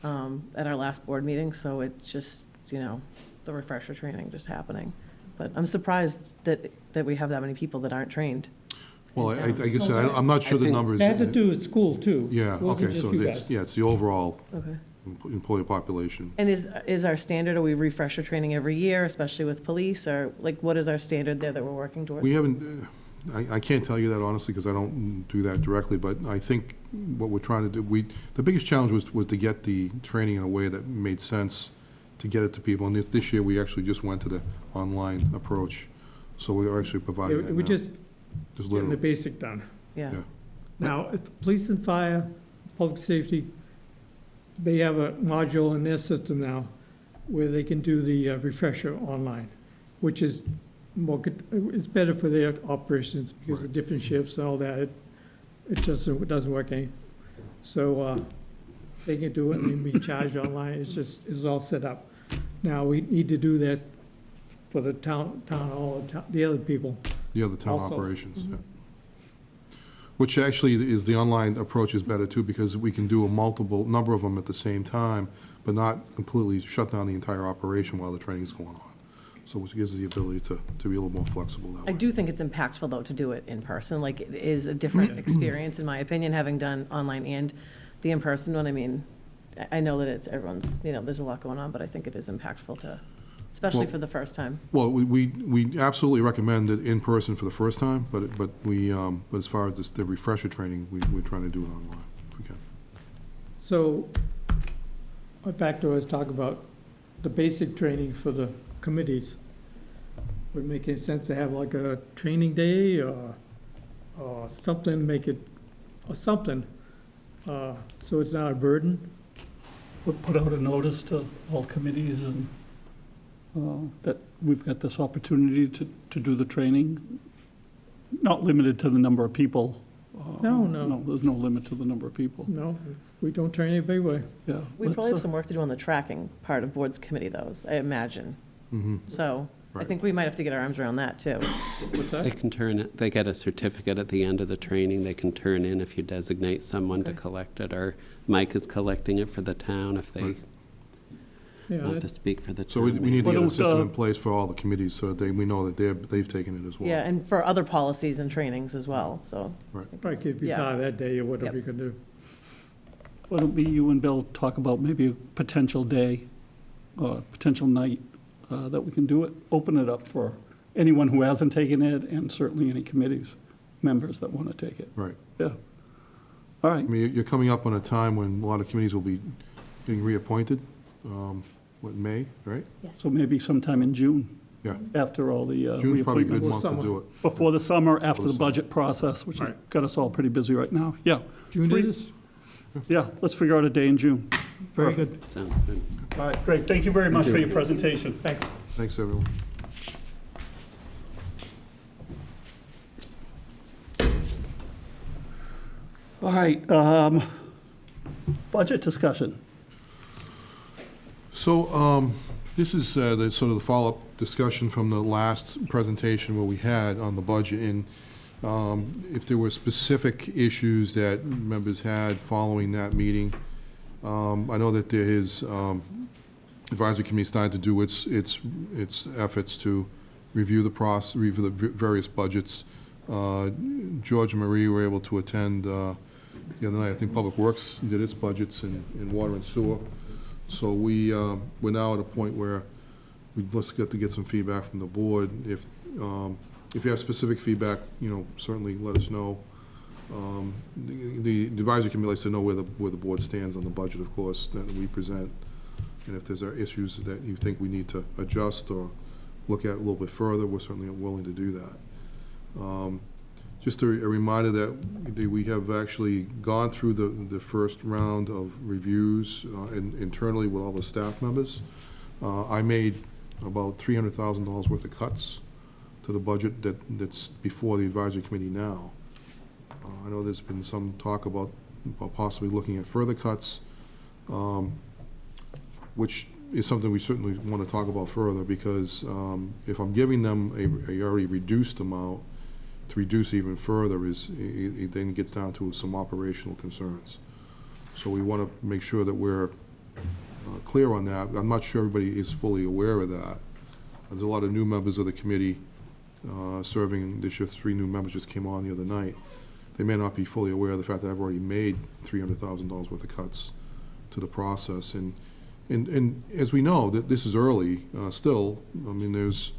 Speaker 9: at our last board meeting, so it's just, the refresher training just happening. But I'm surprised that we have that many people that aren't trained.
Speaker 6: Well, like I said, I'm not sure the numbers.
Speaker 2: They had to do at school, too.
Speaker 6: Yeah,
Speaker 2: It wasn't
Speaker 6: okay,
Speaker 2: just
Speaker 6: so
Speaker 2: you
Speaker 6: it's,
Speaker 2: guys.
Speaker 6: yeah, it's the overall
Speaker 9: Okay.
Speaker 6: employee population.
Speaker 9: And is our standard, are we refresher training every year, especially with police, or like, what is our standard there that we're working towards?
Speaker 6: We haven't, I can't tell you that honestly, because I don't do that directly, but I think what we're trying to do, the biggest challenge was to get the training in a way that made sense to get it to people. And this year, we actually just went to the online approach, so we are actually providing that
Speaker 2: We
Speaker 6: now.
Speaker 2: just
Speaker 6: Just
Speaker 2: getting the
Speaker 6: literally,
Speaker 2: basic done.
Speaker 9: Yeah.
Speaker 6: yeah.
Speaker 2: Now, if police and fire, public safety, they have a module in their system now where they can do the refresher online, which is it's better for their operations because of different shifts and all that. It just doesn't work any. So they can do it and be charged online. It's all set up. Now, we need to do that for the town hall, the other people.
Speaker 6: The other town
Speaker 2: Also.
Speaker 6: operations, yeah. Which actually is, the online approach is better too, because we can do a number of them at the same time, but not completely shut down the entire operation while the training's going on. So it gives us the ability to be a little more flexible that way.
Speaker 9: I do think it's impactful, though, to do it in person. Like, it is a different experience, in my opinion, having done online and the in-person one. I mean, I know that everyone's, there's a lot going on, but I think it is impactful to, especially
Speaker 6: Well-
Speaker 9: for the first time.
Speaker 6: Well, we absolutely recommend it in person for the first time, but as far as the refresher training, we're trying to do it online if we can.
Speaker 2: So, back to what I was talking about, the basic training for the committees. Would it make any sense to have like a training day or something, so it's not a burden?
Speaker 1: Put out a notice to all committees and that we've got this opportunity to do the training, not limited to the number of people.
Speaker 2: No.
Speaker 1: No, there's no limit to the number of people.
Speaker 2: No, we don't train anybody way.
Speaker 1: Yeah.
Speaker 9: We
Speaker 1: let's,
Speaker 9: probably have some work to do on the tracking part of boards committee, though, I imagine. So I
Speaker 6: Right.
Speaker 9: think we might have to get our arms around that, too.
Speaker 2: What's
Speaker 8: They
Speaker 2: that?
Speaker 8: can turn it, they get a certificate at the end of the training they can turn in if you designate someone to
Speaker 9: Okay.
Speaker 8: collect it, or Mike is collecting it for the town if they,
Speaker 6: Right.
Speaker 2: Yeah,
Speaker 8: not
Speaker 2: that-
Speaker 8: to speak for the town.
Speaker 6: So we need to
Speaker 1: Why
Speaker 6: get a
Speaker 1: don't,
Speaker 6: system in place for all the committees so that we know that they've taken it as well.
Speaker 9: Yeah, and for other policies and trainings as well, so.
Speaker 6: Right.
Speaker 2: probably could be
Speaker 9: Yeah.
Speaker 2: part of that day or whatever
Speaker 9: Yep.
Speaker 2: you can do.
Speaker 1: Why don't you and Bill talk about maybe a potential day, or potential night that we can do it, open it up for anyone who hasn't taken it, and certainly any committees, members that want to take it.
Speaker 6: Right.
Speaker 1: Yeah. All
Speaker 6: I
Speaker 1: right.
Speaker 6: mean, you're coming up on a time when a lot of committees will be getting reappointed, May, right?
Speaker 1: So maybe sometime in June,
Speaker 6: Yeah.
Speaker 1: after all the
Speaker 6: June's probably a good
Speaker 1: reappointments.
Speaker 6: month to
Speaker 2: summer.
Speaker 6: do it.
Speaker 1: Before the summer, after the
Speaker 6: summer.
Speaker 1: budget process, which has
Speaker 2: Right.
Speaker 1: got us all pretty busy right now. Yeah.
Speaker 2: June
Speaker 1: Sweet.
Speaker 2: is?
Speaker 1: Yeah, let's figure out a day in June.
Speaker 2: Very good.
Speaker 8: Sounds good.
Speaker 1: All right, great. Thank you very much for your presentation.
Speaker 2: Thanks.
Speaker 6: Thanks, everyone.
Speaker 1: All right, budget discussion.
Speaker 6: So this is the sort of the follow-up discussion from the last presentation where we had on the budget, and if there were specific issues that members had following that meeting. I know that there is advisory committee started to do its efforts to review the various budgets. George and Marie were able to attend the other night. I think Public Works did its budgets in water and sewer. So we're now at a point where let's get some feedback from the board. If you have specific feedback, certainly let us know. The advisory committee likes to know where the board stands on the budget, of course, that we present. And if there's issues that you think we need to adjust or look at a little bit further, we're certainly willing to do that. Just a reminder that we have actually gone through the first round of reviews internally with all the staff members. I made about $300,000 worth of cuts to the budget that's before the advisory committee now. I know there's been some talk about possibly looking at further cuts, which is something we certainly want to talk about further, because if I'm giving them a already reduced amount, to reduce even further it then gets down to some operational concerns. So we want to make sure that we're clear on that. I'm not sure everybody is fully aware of that. There's a lot of new members of the committee serving this year. 3 new members just came on the other night. They may not be fully aware of the fact that I've already made $300,000 worth of cuts to the process. And as we know, that this is early still. I mean, there's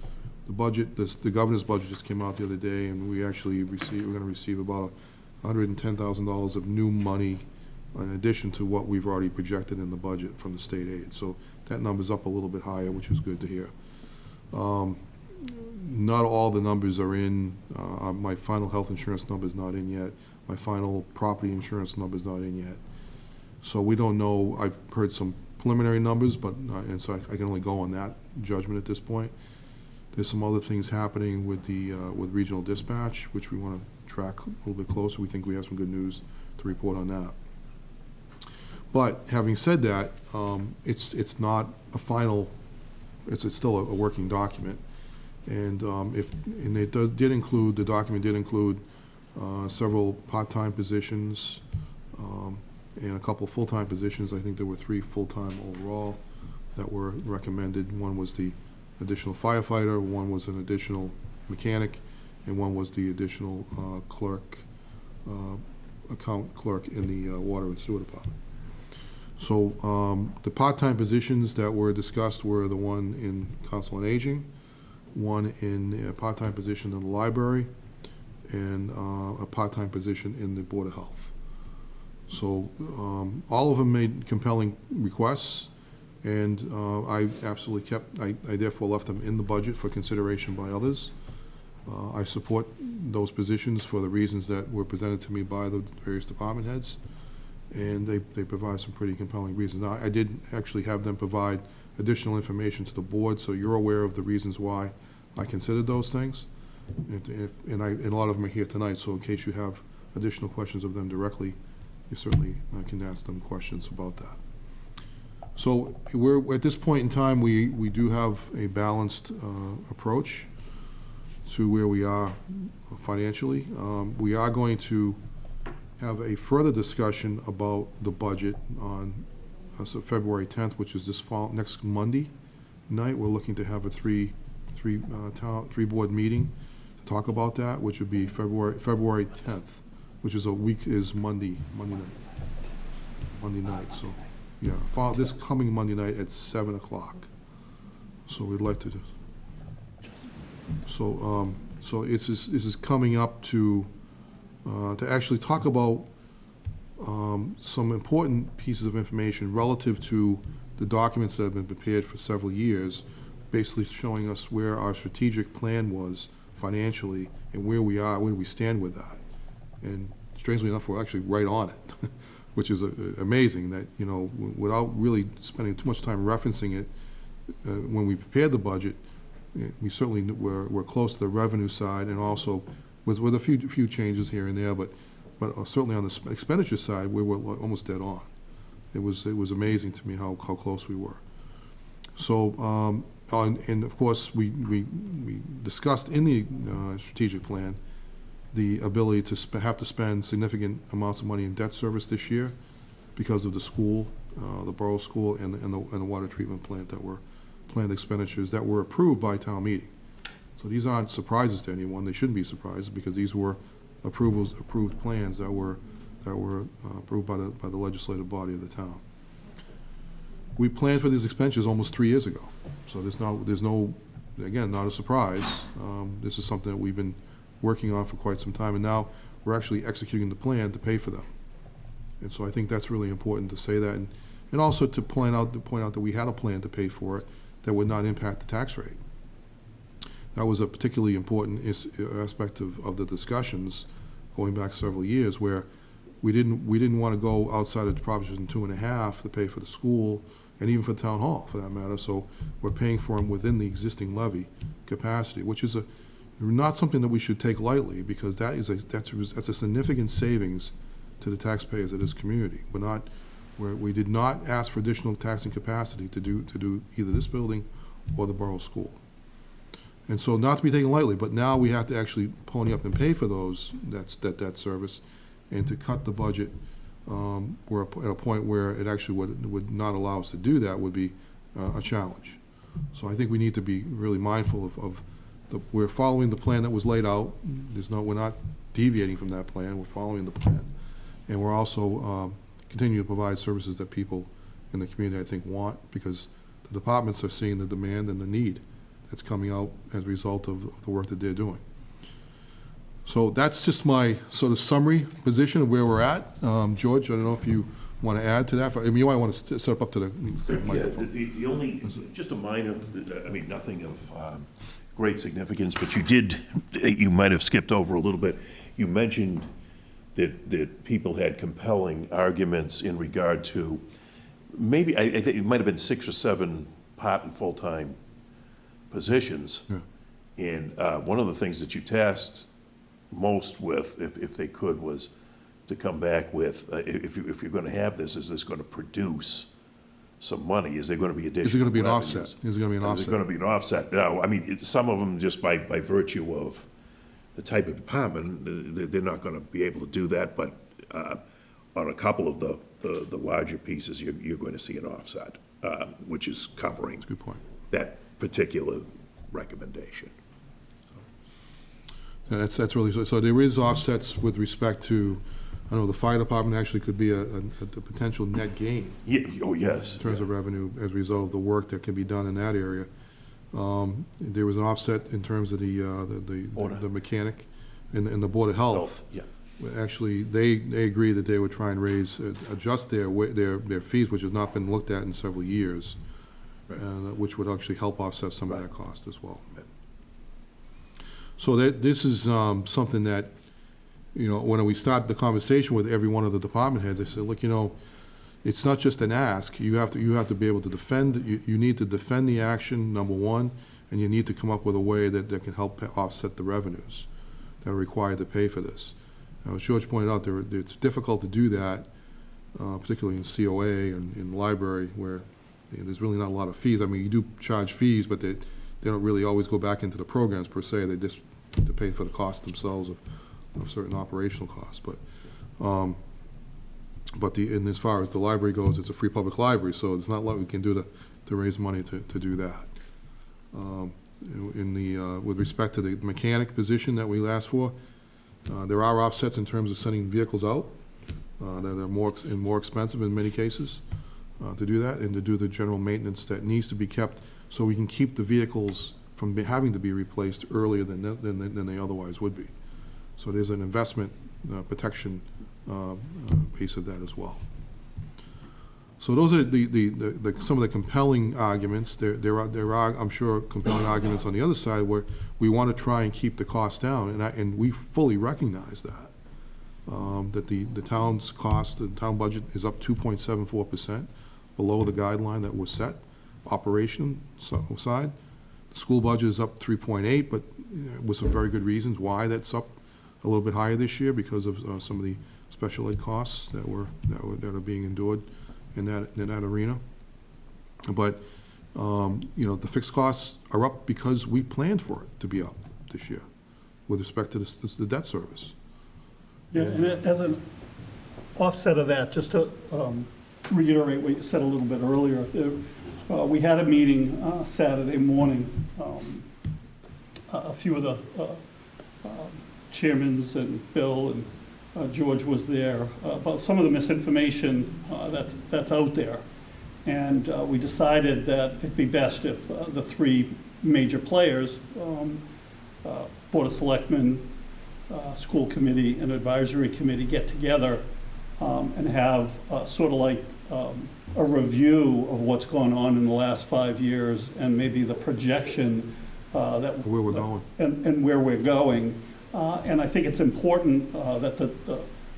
Speaker 6: the budget, the governor's budget just came out the other day, and we're going to receive about $110,000 of new money in addition to what we've already projected in the budget from the state aid. So that number's up a little bit higher, which is good to hear. Not all the numbers are in. My final health insurance number is not in yet. My final property insurance number is not in yet. So we don't know. I've heard some preliminary numbers, but and so I can only go on that judgment at this point. There's some other things happening with with regional dispatch, which we want to track a little bit closer. We think we have some good news to report on that. But having said that, it's not a final. It's still a working document. And the document did include several part-time positions and a couple full-time positions. I think there were 3 full-time overall that were recommended. One was the additional firefighter, one was an additional mechanic, and one was the additional clerk, account clerk in the water and sewer department. So the part-time positions that were discussed were the one in Council on Aging, one in a part-time position in the library, and a part-time position in the Board of Health. So all of them made compelling requests, and I absolutely I therefore left them in the budget for consideration by others. I support those positions for the reasons that were presented to me by the various department heads, and they provide some pretty compelling reasons. Now, I did actually have them provide additional information to the board, so you're aware of the reasons why I considered those things. And a lot of them are here tonight, so in case you have additional questions of them directly, you certainly can ask them questions about that. So we're at this point in time, we do have a balanced approach to where we are financially. We are going to have a further discussion about the budget on February 10th, which is next Monday night. We're looking to have a three board meeting to talk about that, which would be February 10th, which is Monday night. So yeah, this coming Monday night at 7 o'clock. So we'd like to. So this is coming up to actually talk about some important pieces of information relative to the documents that have been prepared for several years, basically showing us where our strategic plan was financially and where we stand with that. And strangely enough, we're actually right on it, which is amazing that, without really spending too much time referencing it, when we prepared the budget, we certainly were close to the revenue side, and also with a few changes here and there, but certainly on the expenditure side, we were almost dead on. It was amazing to me how close we were. So, and of course, we discussed in the strategic plan the ability to have to spend significant amounts of money in debt service this year because of the school, the borough school, and the water treatment plant that were planned expenditures that were approved by town meeting. So these aren't surprises to anyone. They shouldn't be surprises because these were approved plans that were that were approved by the legislative body of the town. We planned for these expenditures almost 3 years ago, so there's no, again, not a surprise. This is something that we've been working on for quite some time, and now we're actually executing the plan to pay for them. And so I think that's really important to say that, and also to point out that we had a plan to pay for it that would not impact the tax rate. That was a particularly important aspect of the discussions going back several years, where we didn't want to go outside of the Proposition 2.5 to pay for the school and even for the town hall, for that matter. So we're paying for them within the existing levy capacity, which is not something that we should take lightly, because that's a significant savings to the taxpayers of this community. We did not ask for additional taxing capacity to do either this building or the borough school. And so, not to be taken lightly, but now we have to actually pony up and pay for that service, and to cut the budget, we're at a point where it actually would not allow us to do that would be a challenge. So I think we need to be really mindful of we're following the plan that was laid out. We're not deviating from that plan. We're following the plan, and we're also continuing to provide services that people in the community, I think, want, because the departments are seeing the demand and the need that's coming out as a result of the work that they're doing. So that's just my sort of summary position of where we're at. George, I don't know if you want to add to that. I mean, you might want to step up to the microphone.
Speaker 10: Yeah, the only, just a minor, I mean, nothing of great significance, but you might have skipped over a little bit. You mentioned that people had compelling arguments in regard to maybe, I think it might have been 6 or 7 part and full-time positions.
Speaker 6: Yeah.
Speaker 10: And one of the things that you tasked most with, if they could, was to come back with, if you're going to have this, is this going to produce some money? Is there going to be additional
Speaker 6: Is it going to be an
Speaker 10: revenues?
Speaker 6: offset? Is it going to be an offset?
Speaker 10: Is it going to be an offset? No, I mean, some of them, just by virtue of the type of department, they're not going to be able to do that, but on a couple of the larger pieces, you're going to see an offset, which is covering
Speaker 6: That's a good point.
Speaker 10: that particular recommendation.
Speaker 6: Yeah, that's really, so there is offsets with respect to, I know the fire department actually could be a potential net gain
Speaker 10: Yeah, oh, yes.
Speaker 6: in terms of revenue as a result of the work that can be done in that area. There was an offset in terms of the mechanic and the Board of Health.
Speaker 10: Yeah.
Speaker 6: Actually, they agreed that they would try and adjust their fees, which has not been looked at in several years, which would actually help offset some of that cost as well.
Speaker 10: Right.
Speaker 6: So this is something that, when we start the conversation with every one of the department heads, I said, look, it's not just an ask. You have to be able to defend. You need to defend the action, number one, and you need to come up with a way that can help offset the revenues that are required to pay for this. Now, as George pointed out, it's difficult to do that, particularly in COA and in the library, where there's really not a lot of fees. I mean, you do charge fees, but they don't really always go back into the programs per se. They just to pay for the cost themselves of certain operational costs. And as far as the library goes, it's a free public library, so it's not a lot we can do to raise money to do that. With respect to the mechanic position that we asked for, there are offsets in terms of sending vehicles out that are more expensive in many cases to do that, and to do the general maintenance that needs to be kept, so we can keep the vehicles from having to be replaced earlier than they otherwise would be. So there's an investment protection piece of that as well. So those are some of the compelling arguments. There are, I'm sure, compelling arguments on the other side where we want to try and keep the costs down, and we fully recognize that. That the town's cost, the town budget is up 2.74%, below the guideline that was set. Operation side, the school budget is up 3.8, but with some very good reasons why that's up a little bit higher this year, because of some of the special ed costs that are being endured in that arena. But the fixed costs are up because we planned for it to be up this year with respect to the debt service.
Speaker 1: Yeah, and as an offset of that, just to reiterate what you said a little bit earlier, we had a meeting Saturday morning. A few of the chairmans and Bill and George was there, about some of the misinformation that's out there. And we decided that it'd be best if the three major players, Board of Selectmen, School Committee, and Advisory Committee get together and have sort of like a review of what's gone on in the last 5 years and maybe the projection that
Speaker 6: Where we're going.
Speaker 1: and where we're going. And I think it's important that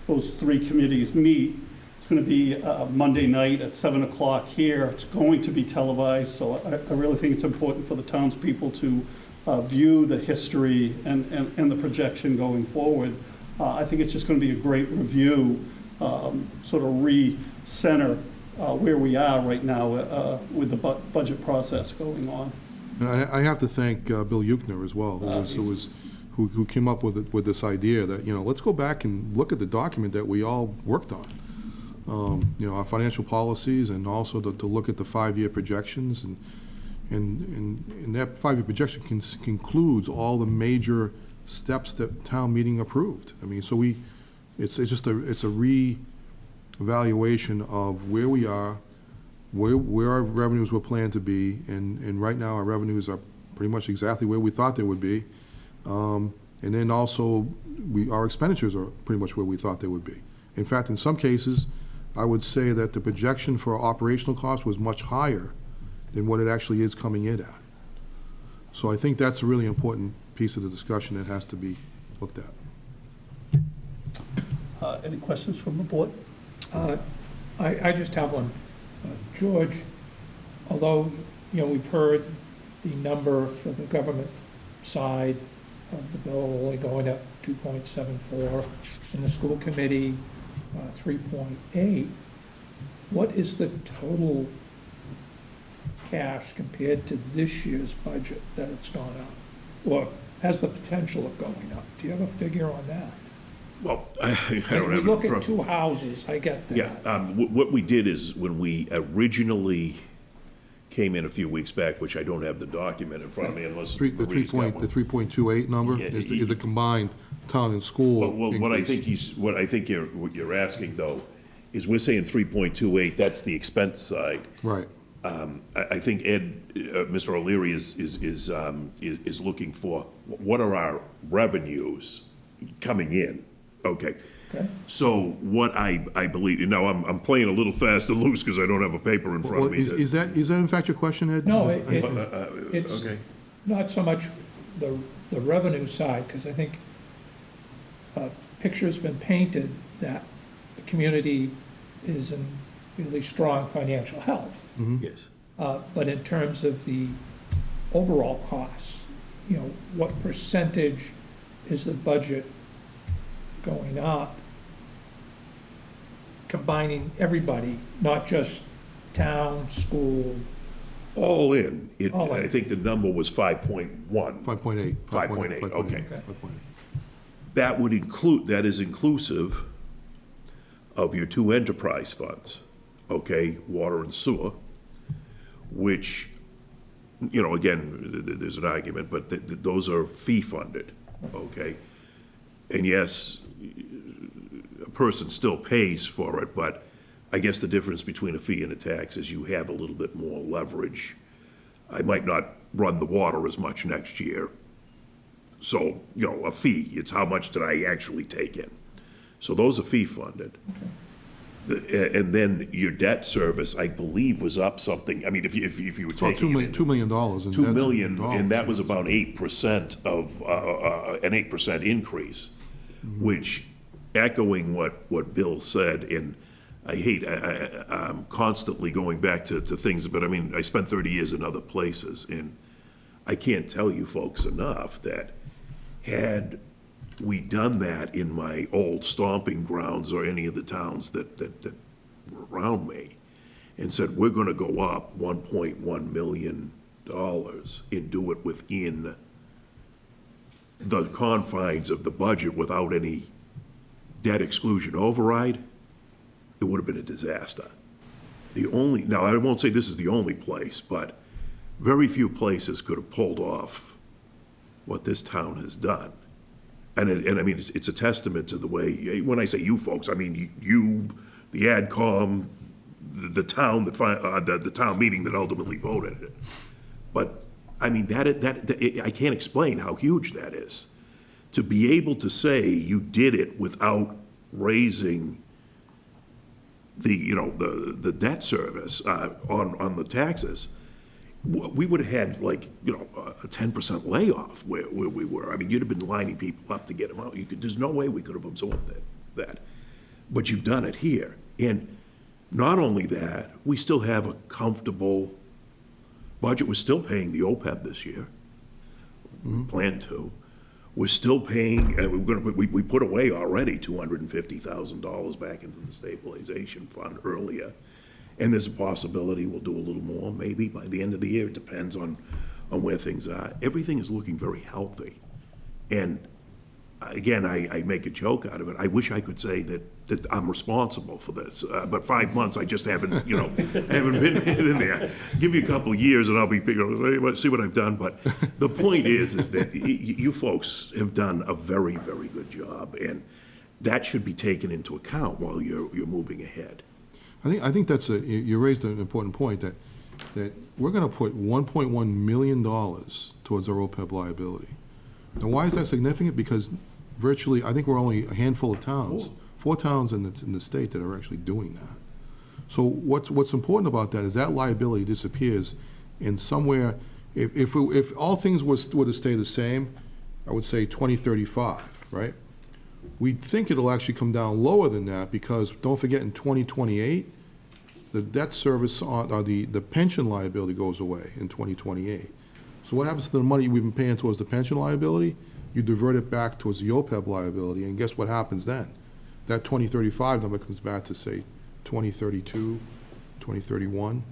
Speaker 1: those three committees meet. It's going to be Monday night at 7 o'clock here. It's going to be televised, so I really think it's important for the townspeople to view the history and the projection going forward. I think it's just going to be a great review, sort of re-center where we are right now with the budget process going on.
Speaker 6: And I have to thank Bill Euchner as well, who came up with this idea that, let's go back and look at the document that we all worked on. Our financial policies, and also to look at the 5-year projections, and that 5-year projection concludes all the major steps that town meeting approved. I mean, so it's a re-evaluation of where we are, where our revenues were planned to be, and right now our revenues are pretty much exactly where we thought they would be. And then also, our expenditures are pretty much where we thought they would be. In fact, in some cases, I would say that the projection for operational cost was much higher than what it actually is coming in at. So I think that's a really important piece of the discussion that has to be looked at.
Speaker 1: Any questions from the board?
Speaker 2: I just have one. George, although, we've heard the number for the government side of the bill only going up 2.74, and the school committee 3.8, what is the total cash compared to this year's budget that it's gone up, or has the potential of going up? Do you have a figure on that?
Speaker 10: Well, I don't
Speaker 2: If
Speaker 10: have
Speaker 2: we
Speaker 10: it
Speaker 2: look
Speaker 10: in
Speaker 2: at
Speaker 10: front.
Speaker 2: two houses, I get that.
Speaker 10: Yeah, what we did is, when we originally came in a few weeks back, which I don't have the document in front of me unless
Speaker 6: The
Speaker 10: Marie's got one.
Speaker 6: 3.28 number
Speaker 10: Yeah,
Speaker 6: is the combined town and school
Speaker 10: Well, what
Speaker 6: increase.
Speaker 10: I think what you're asking though, is we're saying 3.28, that's the expense side.
Speaker 6: Right.
Speaker 10: I think Mr. O'Leary is looking for, what are our revenues coming in? Okay.
Speaker 2: Okay.
Speaker 10: So what I believe, now I'm playing a little fast and loose because I don't have a paper in front
Speaker 6: Well,
Speaker 10: of me.
Speaker 6: is that in fact your question, Ed?
Speaker 2: No,
Speaker 6: Is-
Speaker 2: it's
Speaker 10: Okay.
Speaker 2: not so much the revenue side, because I think a picture's been painted that the community is in really strong financial health.
Speaker 10: Yes.
Speaker 2: But in terms of the overall costs, what percentage is the budget going up, combining everybody, not just town, school?
Speaker 10: All in,
Speaker 2: All in.
Speaker 10: I think the number was 5.1.
Speaker 6: 5.8.
Speaker 10: 5.8, okay.
Speaker 6: 5.8.
Speaker 10: That is inclusive of your two enterprise funds, okay, water and sewer, which, again, there's an argument, but those are fee-funded, okay? And yes, a person still pays for it, but I guess the difference between a fee and a tax is you have a little bit more leverage. I might not run the water as much next year. So, a fee, it's how much did I actually take in? So those are fee-funded. And then your debt service, I believe, was up something, I mean, if you were
Speaker 6: It's about
Speaker 10: taking it.
Speaker 6: $2 million. in
Speaker 10: $2
Speaker 6: debt
Speaker 10: million,
Speaker 6: dollars.
Speaker 10: and that was about 8% of, an 8% increase, which, echoing what Bill said, and I'm constantly going back to things, but I mean, I spent 30 years in other places, and I can't tell you folks enough that had we done that in my old stomping grounds or any of the towns that were around me, and said, we're gonna go up $1.1 million and do it within the confines of the budget without any debt exclusion override, it would have been a disaster. Now, I won't say this is the only place, but very few places could have pulled off what this town has done. And I mean, it's a testament to the way, when I say you folks, I mean you, the AdCom, the town, the town meeting that ultimately voted it. But, I mean, I can't explain how huge that is. To be able to say you did it without raising the debt service on the taxes, we would have had like, a 10% layoff where we were. I mean, you'd have been lining people up to get them out. There's no way we could have absorbed that. But you've done it here. And not only that, we still have a comfortable budget. We're still paying the OPEB this year. We plan to. We're still paying, we put away already $250,000 back into the stabilization fund earlier. And there's a possibility we'll do a little more, maybe by the end of the year. It depends on where things are. Everything is looking very healthy. And again, I make a joke out of it. I wish I could say that I'm responsible for this. But 5 months, I just haven't, haven't been in there. Give me a couple of years and I'll be see what I've done. But the point is that you folks have done a very, very good job. And that should be taken into account while you're moving ahead.
Speaker 6: I think that's you raised an important point that we're going to put $1.1 million towards our OPEB liability. Now, why is that significant? Because virtually, I think we're only a handful of towns, 4 towns in the state that are actually doing that. So what's important about that is that liability disappears, and somewhere, if all things were to stay the same, I would say 2035, right? We think it'll actually come down lower than that because don't forget in 2028, the debt service or the pension liability goes away in 2028. So what happens to the money we've been paying towards the pension liability? You divert it back towards the OPEB liability, and guess what happens then? That 2035 number comes back to, say, 2032, 2031.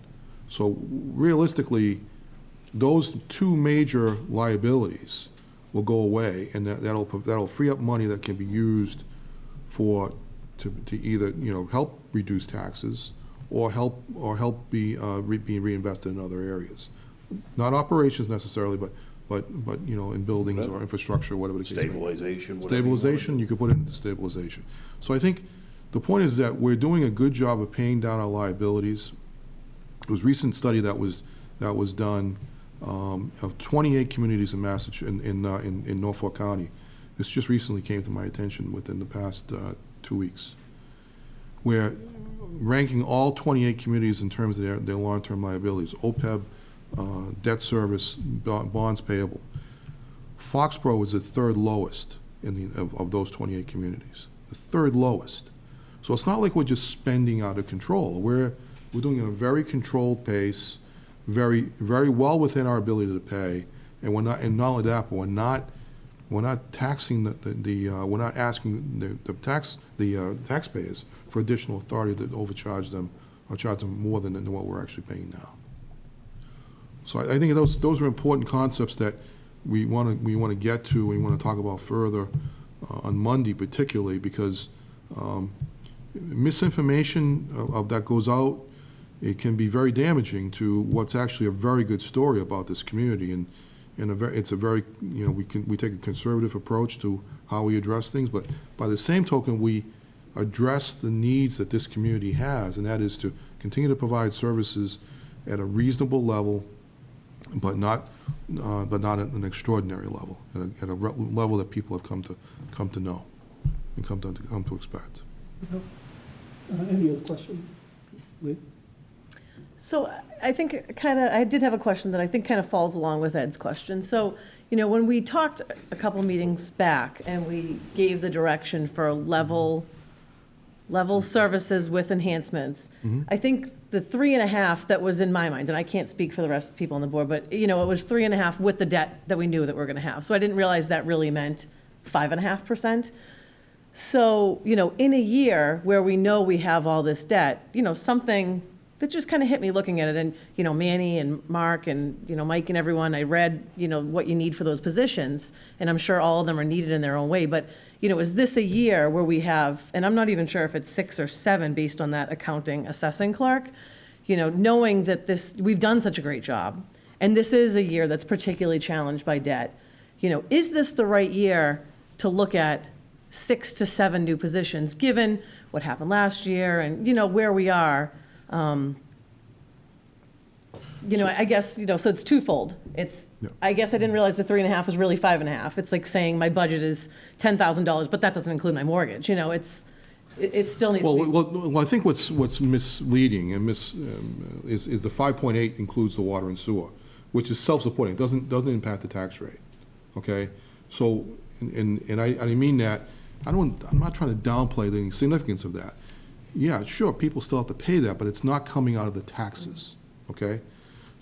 Speaker 6: So realistically, those 2 major liabilities will go away, and that'll free up money that can be used to either help reduce taxes or help be reinvested in other areas, not operations necessarily, but in buildings or infrastructure, whatever the case may be.
Speaker 10: Stabilization.
Speaker 6: Stabilization, you could put it into stabilization. So I think the point is that we're doing a good job of paying down our liabilities. There was a recent study that was done of 28 communities in Massachusetts, in Norfolk County. This just recently came to my attention within the past 2 weeks, where ranking all 28 communities in terms of their long-term liabilities, OPEB, debt service, bonds payable. Foxborough was the 3rd lowest of those 28 communities, the 3rd lowest. So it's not like we're just spending out of control. We're doing it at a very controlled pace, very, very well within our ability to pay, and not only that, but we're not taxing we're not asking the taxpayers for additional authority to overcharge them or charge them more than what we're actually paying now. So I think those are important concepts that we want to get to. We want to talk about further on Monday, particularly because misinformation that goes out, it can be very damaging to what's actually a very good story about this community, and it's a very we take a conservative approach to how we address things, but by the same token we address the needs that this community has, and that is to continue to provide services at a reasonable level, but not at an extraordinary level, at a level that people have come to know and come to expect.
Speaker 1: Any other question? Lee?
Speaker 9: So I think I did have a question that I think kind of falls along with Ed's question. So, when we talked a couple meetings back and we gave the direction for level services with enhancements, I think the 3.5 that was in my mind, and I can't speak for the rest of the people on the board, but it was 3.5 with the debt that we knew that we're going to have. So I didn't realize that really meant 5.5%. So, in a year where we know we have all this debt, something that just kind of hit me looking at it, and, Manny and Mark and, Mike and everyone, I read, what you need for those positions, and I'm sure all of them are needed in their own way, but, is this a year where we have, and I'm not even sure if it's 6 or 7 based on that accounting assessing clerk, knowing that we've done such a great job, and this is a year that's particularly challenged by debt, is this the right year to look at 6 to 7 new positions, given what happened last year and, where we are. I guess, so it's twofold. I guess I didn't realize the 3.5 was really 5.5. It's like saying my budget is $10,000, but that doesn't include my mortgage. It still needs to be.
Speaker 6: Well, I think what's misleading and is the 5.8 includes the water and sewer, which is self-supporting, doesn't impact the tax rate, okay? So, and I mean that, I'm not trying to downplay the significance of that. Yeah, sure, people still have to pay that, but it's not coming out of the taxes, okay?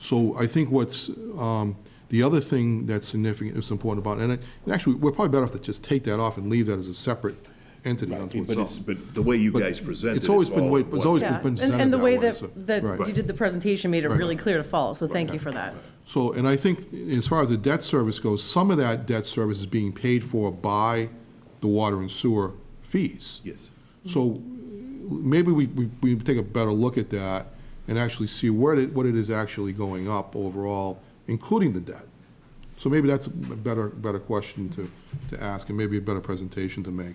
Speaker 6: So I think what's, the other thing that's significant, is important about, and actually, we're probably better off to just take that off and leave that as a separate entity unto itself.
Speaker 10: But the way you guys presented
Speaker 6: It's always been,
Speaker 10: all
Speaker 6: it's always
Speaker 9: Yeah,
Speaker 6: been presented
Speaker 9: and the way
Speaker 6: way,
Speaker 9: that,
Speaker 6: so-
Speaker 9: that
Speaker 6: Right.
Speaker 9: you did the presentation made it really clear to follow, so thank you for that.
Speaker 6: So, and I think as far as the debt service goes, some of that debt service is being paid for by the water and sewer fees.
Speaker 10: Yes.
Speaker 6: So maybe we take a better look at that and actually see what it is actually going up overall, including the debt. So maybe that's a better question to ask, and maybe a better presentation to make.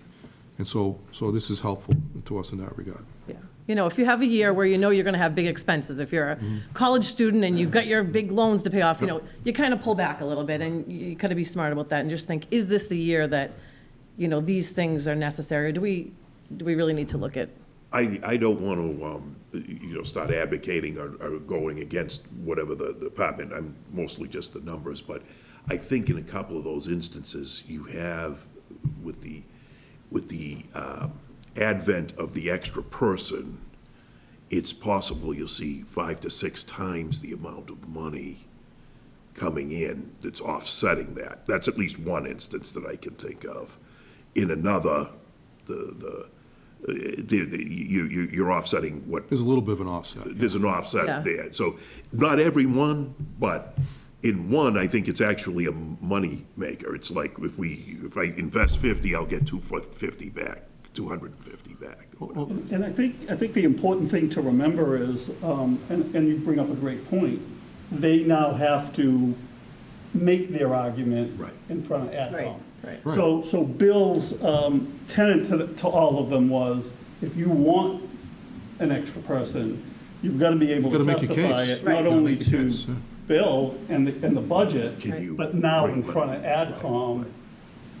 Speaker 6: And so this is helpful to us in that regard.
Speaker 9: Yeah. If you have a year where you're going to have big expenses, if you're a college student and you've got your big loans to pay off, you kind of pull back a little bit, and you got to be smart about that and just think, is this the year that, these things are necessary? Or do we really need to look at?
Speaker 10: I don't want to, start advocating or going against whatever the department, I'm mostly just the numbers, but I think in a couple of those instances, you have, with the advent of the extra person, it's possible you'll see 5 to 6 times the amount of money coming in that's offsetting that. That's at least one instance that I can think of. In another, you're offsetting what,
Speaker 6: There's a little bit of an offset.
Speaker 10: there's an offset
Speaker 9: Yeah.
Speaker 10: there. So not every one, but in one, I think it's actually a money maker. It's like if I invest 50, I'll get 250 back, 250 back. or whatever.
Speaker 1: And I think the important thing to remember is, and you bring up a great point, they now have to make their argument
Speaker 10: Right.
Speaker 1: in front of
Speaker 9: Right,
Speaker 1: AdCom.
Speaker 9: right.
Speaker 1: So Bill's tenet to all of them was, if you want an extra person, you've got to be able to
Speaker 6: Gotta make your
Speaker 1: justify
Speaker 6: case.
Speaker 1: it,
Speaker 9: Right.
Speaker 1: not
Speaker 6: Gotta
Speaker 1: only
Speaker 6: make your
Speaker 1: to
Speaker 6: case, yeah.
Speaker 1: Bill and the budget,
Speaker 10: Can you
Speaker 1: but now
Speaker 10: bring
Speaker 1: in front of
Speaker 10: money?
Speaker 1: AdCom.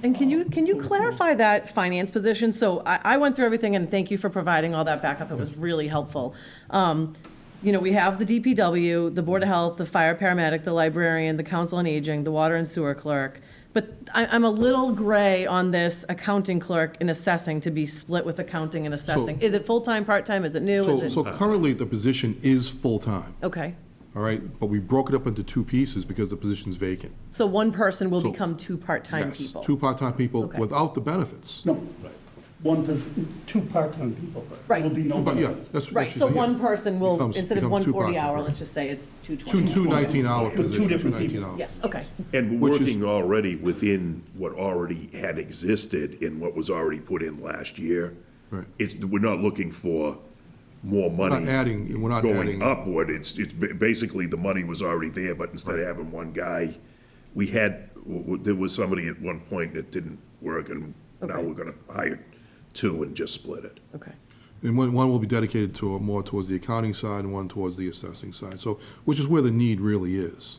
Speaker 9: And can you clarify that finance position? So I went through everything, and thank you for providing all that backup. It was really helpful. We have the DPW, the Board of Health, the fire paramedic, the librarian, the council on aging, the water and sewer clerk. But I'm a little gray on this accounting clerk in assessing to be split with accounting and assessing. Is it full-time, part-time? Is it new? Is
Speaker 6: So
Speaker 9: it?
Speaker 6: currently, the position is full-time,
Speaker 9: Okay.
Speaker 6: all right? But we broke it up into 2 pieces because the position's vacant.
Speaker 9: So one person will
Speaker 6: So-
Speaker 9: become 2 part-time
Speaker 6: Yes,
Speaker 9: people?
Speaker 6: 2 part-time people
Speaker 9: Okay.
Speaker 6: without the benefits.
Speaker 1: No, two part-time people.
Speaker 9: Right.
Speaker 1: Will be no
Speaker 6: But yeah,
Speaker 1: benefits.
Speaker 6: that's what
Speaker 9: Right,
Speaker 6: she
Speaker 9: so
Speaker 6: said, yeah.
Speaker 9: one person will,
Speaker 6: Becomes-
Speaker 9: instead of
Speaker 6: becomes
Speaker 9: 1
Speaker 6: 2 part-time,
Speaker 9: 40-hour,
Speaker 6: right.
Speaker 9: let's just say it's 2
Speaker 6: Two
Speaker 9: 20.
Speaker 6: 19-hour
Speaker 1: With two
Speaker 6: positions, two
Speaker 1: different people.
Speaker 6: 19-hour.
Speaker 9: Yes, okay.
Speaker 10: And we're
Speaker 6: Which is-
Speaker 10: working already within what already had existed in what was already put in last year.
Speaker 6: Right.
Speaker 10: We're not looking for more money.
Speaker 6: We're not
Speaker 10: Going
Speaker 6: adding.
Speaker 10: upward, basically the money was already there, but instead of having one guy, there was somebody at one point that didn't work, and now
Speaker 9: Okay.
Speaker 10: we're gonna hire 2 and just split it.
Speaker 9: Okay.
Speaker 6: And one will be dedicated to more towards the accounting side and one towards the assessing side. So, which is where the need really is.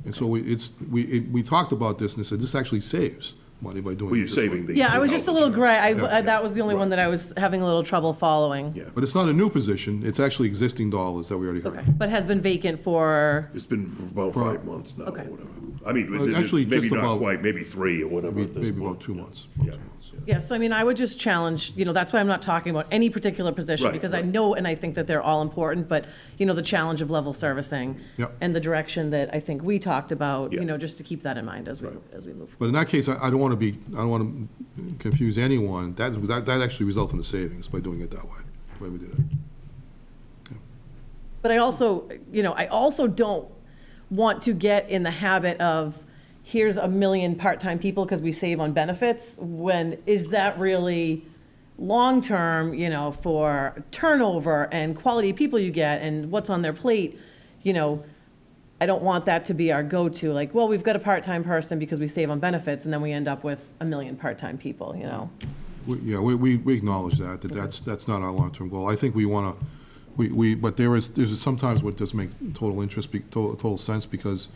Speaker 6: And so we talked about this and said, this actually saves money by doing
Speaker 10: Well,
Speaker 6: it
Speaker 10: you're
Speaker 6: this way.
Speaker 10: saving the.
Speaker 9: Yeah, I was just a little gray.
Speaker 6: Yeah.
Speaker 9: That was the only one that I was having a little trouble following.
Speaker 10: Yeah,
Speaker 6: But it's not a new position, it's actually existing dollars that we already
Speaker 9: Okay,
Speaker 6: have.
Speaker 9: but has been vacant for,
Speaker 10: it's been about 5 months now, or
Speaker 9: Okay.
Speaker 10: whatever. I mean,
Speaker 6: Well, actually,
Speaker 10: maybe
Speaker 6: just
Speaker 10: not
Speaker 6: about-
Speaker 10: quite, maybe 3 or whatever at this
Speaker 6: Maybe about
Speaker 10: point.
Speaker 6: 2 months.
Speaker 10: Yeah.
Speaker 9: yeah, so I mean, I would just challenge, that's why I'm not talking about any particular position,
Speaker 10: Right,
Speaker 9: because I
Speaker 10: right.
Speaker 9: know and I think that they're all important, but, the challenge of level servicing
Speaker 6: Yep.
Speaker 9: and the direction that I think we talked about,
Speaker 10: Yeah.
Speaker 9: just to keep that in mind as we
Speaker 10: Right.
Speaker 9: move forward.
Speaker 6: But in that case, I don't want to confuse anyone. That actually results in a savings by doing it that way, the way we did it.
Speaker 9: But I also don't want to get in the habit of, here's 1 million part-time people because we save on benefits, when is that really long-term, for turnover and quality of people you get and what's on their plate, I don't want that to be our go-to, like, well, we've got a part-time person because we save on benefits, and then we end up with a million part-time people, you know?
Speaker 6: We acknowledge that's not our long-term goal. I think we want to, but there's sometimes what does make total sense, because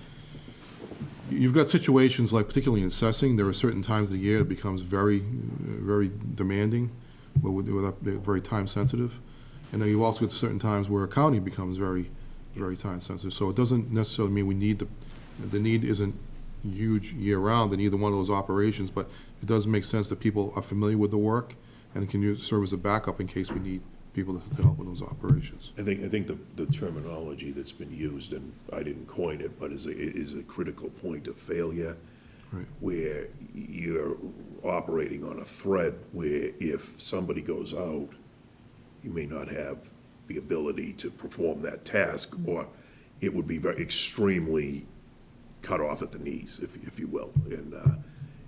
Speaker 6: you've got situations like, particularly in assessing, there are certain times of the year it becomes very, very demanding, very time sensitive. And then you've also got certain times where accounting becomes very, very time sensitive. So it doesn't necessarily mean we need the need isn't huge year round in either one of those operations, but it does make sense that people are familiar with the work and can serve as a backup in case we need people to help with those operations.
Speaker 10: I think the terminology that's been used, and I didn't coin it, but is a critical point of failure,
Speaker 6: Right.
Speaker 10: where you're operating on a thread where if somebody goes out, you may not have the ability to perform that task, or it would be very extremely cut off at the knees, if you will.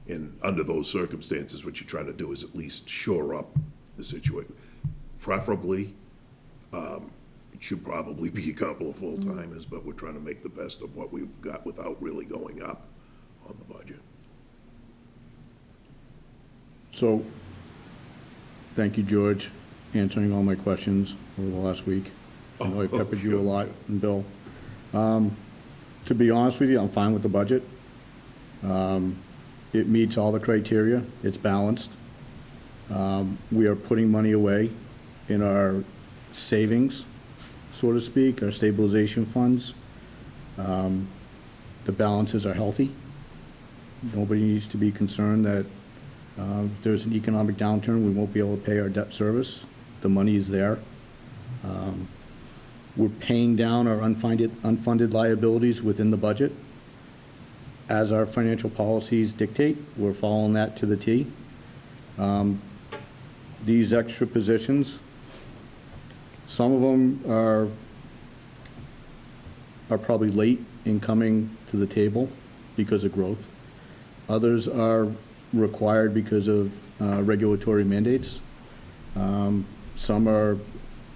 Speaker 10: And under those circumstances, what you're trying to do is at least shore up the situation. Preferably, it should probably be a couple of full-timers, but we're trying to make the best of what we've got without really going up on the budget.
Speaker 3: So, thank you, George, answering all my questions over the last week. I know I peppered you a lot, and Bill. To be honest with you, I'm fine with the budget. It meets all the criteria. It's balanced. We are putting money away in our savings, so to speak, our stabilization funds. The balances are healthy. Nobody needs to be concerned that if there's an economic downturn, we won't be able to pay our debt service. The money is there. We're paying down our unfunded liabilities within the budget. As our financial policies dictate, we're following that to the T. These extra positions, some of them are probably late in coming to the table because of growth. Others are required because of regulatory mandates. Some are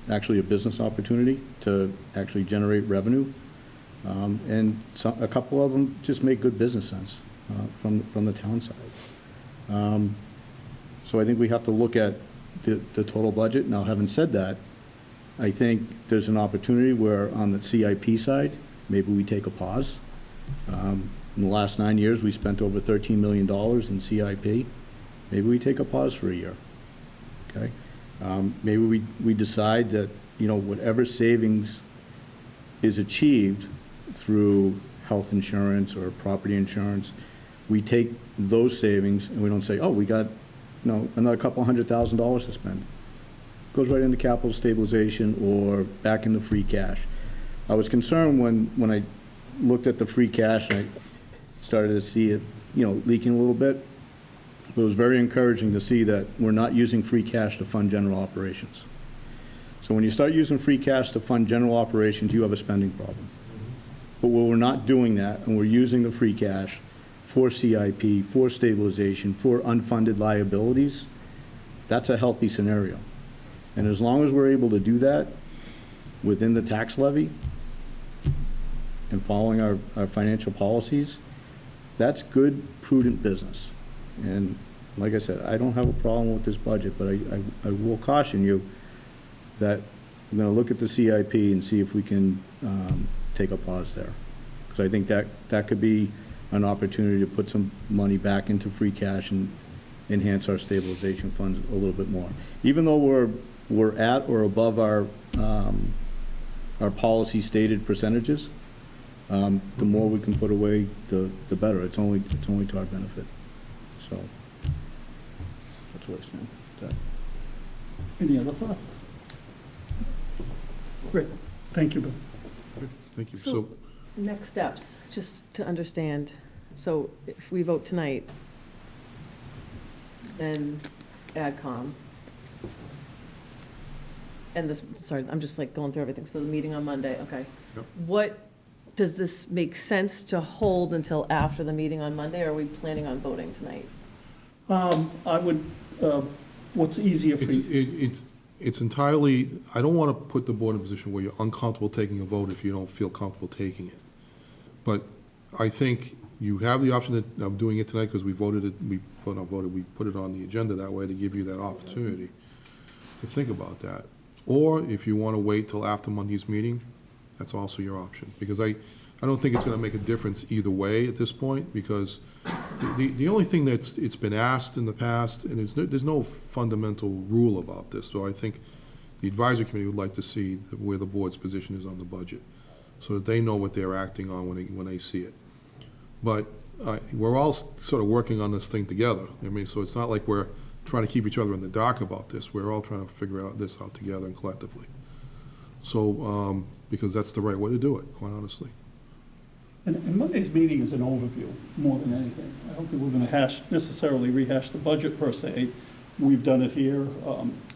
Speaker 3: actually a business opportunity to actually generate revenue. And a couple of them just make good business sense from the town side. So I think we have to look at the total budget. Now, having said that, I think there's an opportunity where on the CIP side, maybe we take a pause. In the last 9 years, we spent over $13 million in CIP. Maybe we take a pause for a year, okay? Maybe we decide that, whatever savings is achieved through health insurance or property insurance, we take those savings and we don't say, oh, we got, another couple $100,000 to spend. Goes right into capital stabilization or back into free cash. I was concerned when I looked at the free cash and I started to see it, leaking a little bit. It was very encouraging to see that we're not using free cash to fund general operations. So when you start using free cash to fund general operations, you have a spending problem. But when we're not doing that and we're using the free cash for CIP, for stabilization, for unfunded liabilities, that's a healthy scenario. And as long as we're able to do that within the tax levy and following our financial policies, that's good, prudent business. And like I said, I don't have a problem with this budget, but I will caution you that I'm going to look at the CIP and see if we can take a pause there. Because I think that could be an opportunity to put some money back into free cash and enhance our stabilization funds a little bit more. Even though we're at or above our policy stated percentages, the more we can put away, the better. It's only to our benefit. So that's what I stand.
Speaker 1: Any other thoughts? Great. Thank you, Bill.
Speaker 6: Thank you.
Speaker 9: So, next steps, just to understand. So if we vote tonight, then AdCom, and this, sorry, I'm just like going through everything. So the meeting on Monday, okay.
Speaker 6: Yep.
Speaker 9: What, does this make sense to hold until after the meeting on Monday, or are we planning on voting tonight?
Speaker 1: I would, what's easier for you?
Speaker 6: It's entirely, I don't want to put the board in a position where you're uncomfortable taking a vote if you don't feel comfortable taking it. But I think you have the option of doing it tonight because we voted it, we put it on the agenda that way to give you that opportunity to think about that. Or if you want to wait till after Monday's meeting, that's also your option. Because I don't think it's going to make a difference either way at this point, because the only thing it's been asked in the past, and there's no fundamental rule about this, so I think the advisory committee would like to see where the board's position is on the budget, so that they know what they're acting on when they see it. But we're all sort of working on this thing together. I mean, so it's not like we're trying to keep each other in the dark about this. We're all trying to figure this out together and collectively. So, because that's the right way to do it, quite honestly.
Speaker 1: And Monday's meeting is an overview more than anything. I don't think we're going to necessarily rehash the budget per se. We've done it here.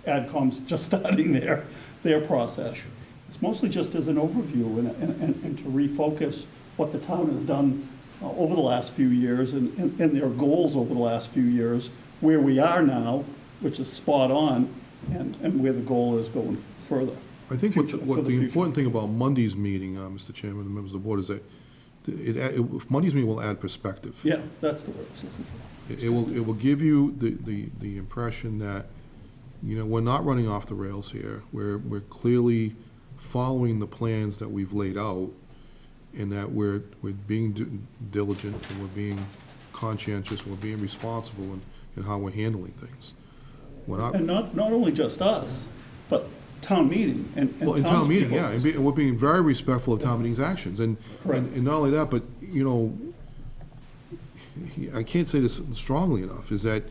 Speaker 1: AdCom's just starting their process. It's mostly just as an overview and to refocus what the town has done over the last few years and their goals over the last few years, where we are now, which is spot on, and where the goal is going further.
Speaker 6: I think what the important thing about Monday's meeting, Mr. Chairman and members of the board, is that Monday's meeting will add perspective.
Speaker 1: Yeah, that's the word.
Speaker 6: It will give you the impression that, we're not running off the rails here. We're clearly following the plans that we've laid out, and that we're being diligent, and we're being conscientious, and we're being responsible in how we're handling things.
Speaker 1: And not only just us, but town meeting and
Speaker 6: well, in town meeting, yeah,
Speaker 1: townspeople.
Speaker 6: and we're being very respectful of town meeting's actions, and not only that, but I can't say this strongly enough, is that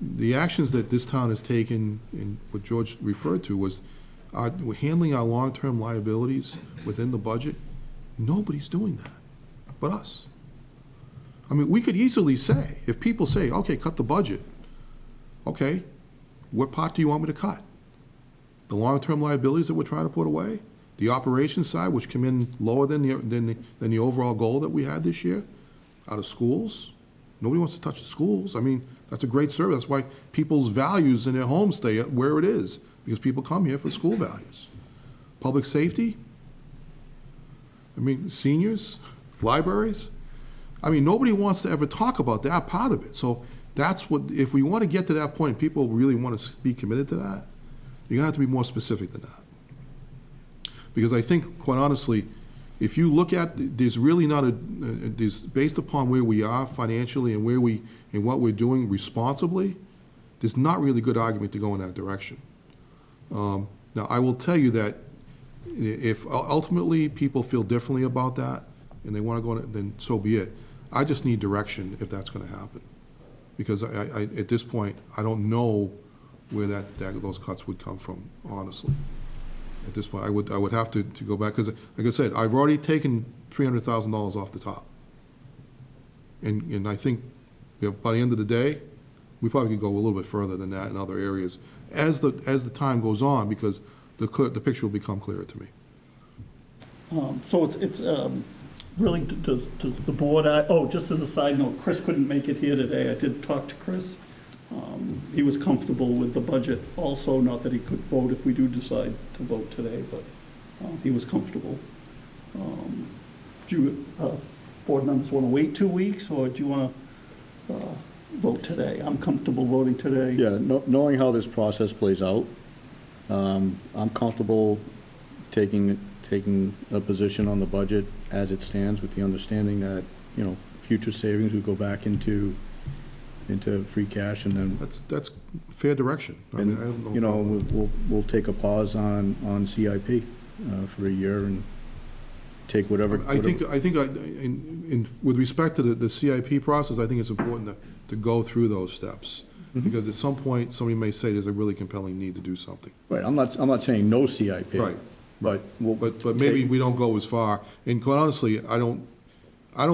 Speaker 6: the actions that this town has taken, and what George referred to, was we're handling our long-term liabilities within the budget. Nobody's doing that but us. I mean, we could easily say, if people say, okay, cut the budget, okay, what part do you want me to cut? The long-term liabilities that we're trying to put away? The operations side, which come in lower than the overall goal that we had this year? Out of schools? Nobody wants to touch the schools. I mean, that's a great service. That's why people's values in their homes stay where it is, because people come here for school values. Public safety? I mean, seniors, libraries. I mean, nobody wants to ever talk about that part of it. So that's what, if we want to get to that point, people really want to be committed to that, you're going to have to be more specific than that. Because I think, quite honestly, if you look at, there's really not there's, based upon where we are financially and what we're doing responsibly, there's not really good argument to go in that direction. Now, I will tell you that if ultimately people feel differently about that and they want to go in it, then so be it. I just need direction if that's going to happen. Because I at this point, I don't know where those cuts would come from, honestly. At this point, I would have to go back, because like I said, I've already taken $300,000 off the top. And I think by the end of the day, we probably could go a little bit further than that in other areas as the time goes on, because the picture will become clearer to me.
Speaker 1: So it's really, does the board, just as a side note, Chris couldn't make it here today. I did talk to Chris. He was comfortable with the budget also, not that he could vote if we do decide to vote today, but he was comfortable. Do you, board members want to wait 2 weeks, or do you want to vote today? I'm comfortable voting today.
Speaker 3: Yeah, knowing how this process plays out, I'm comfortable taking a position on the budget as it stands, with the understanding that, future savings would go back into free cash, and then,
Speaker 6: That's fair direction. I mean, I don't know.
Speaker 3: we'll take a pause on CIP for a year and take whatever.
Speaker 6: I think with respect to the CIP process, I think it's important to go through those steps.
Speaker 3: Mm-hmm.
Speaker 6: Because at some point, somebody may say there's a really compelling need to do something.
Speaker 3: Right, I'm not saying no CIP.
Speaker 6: Right.
Speaker 3: But
Speaker 6: But maybe we don't go as far. And quite honestly, I don't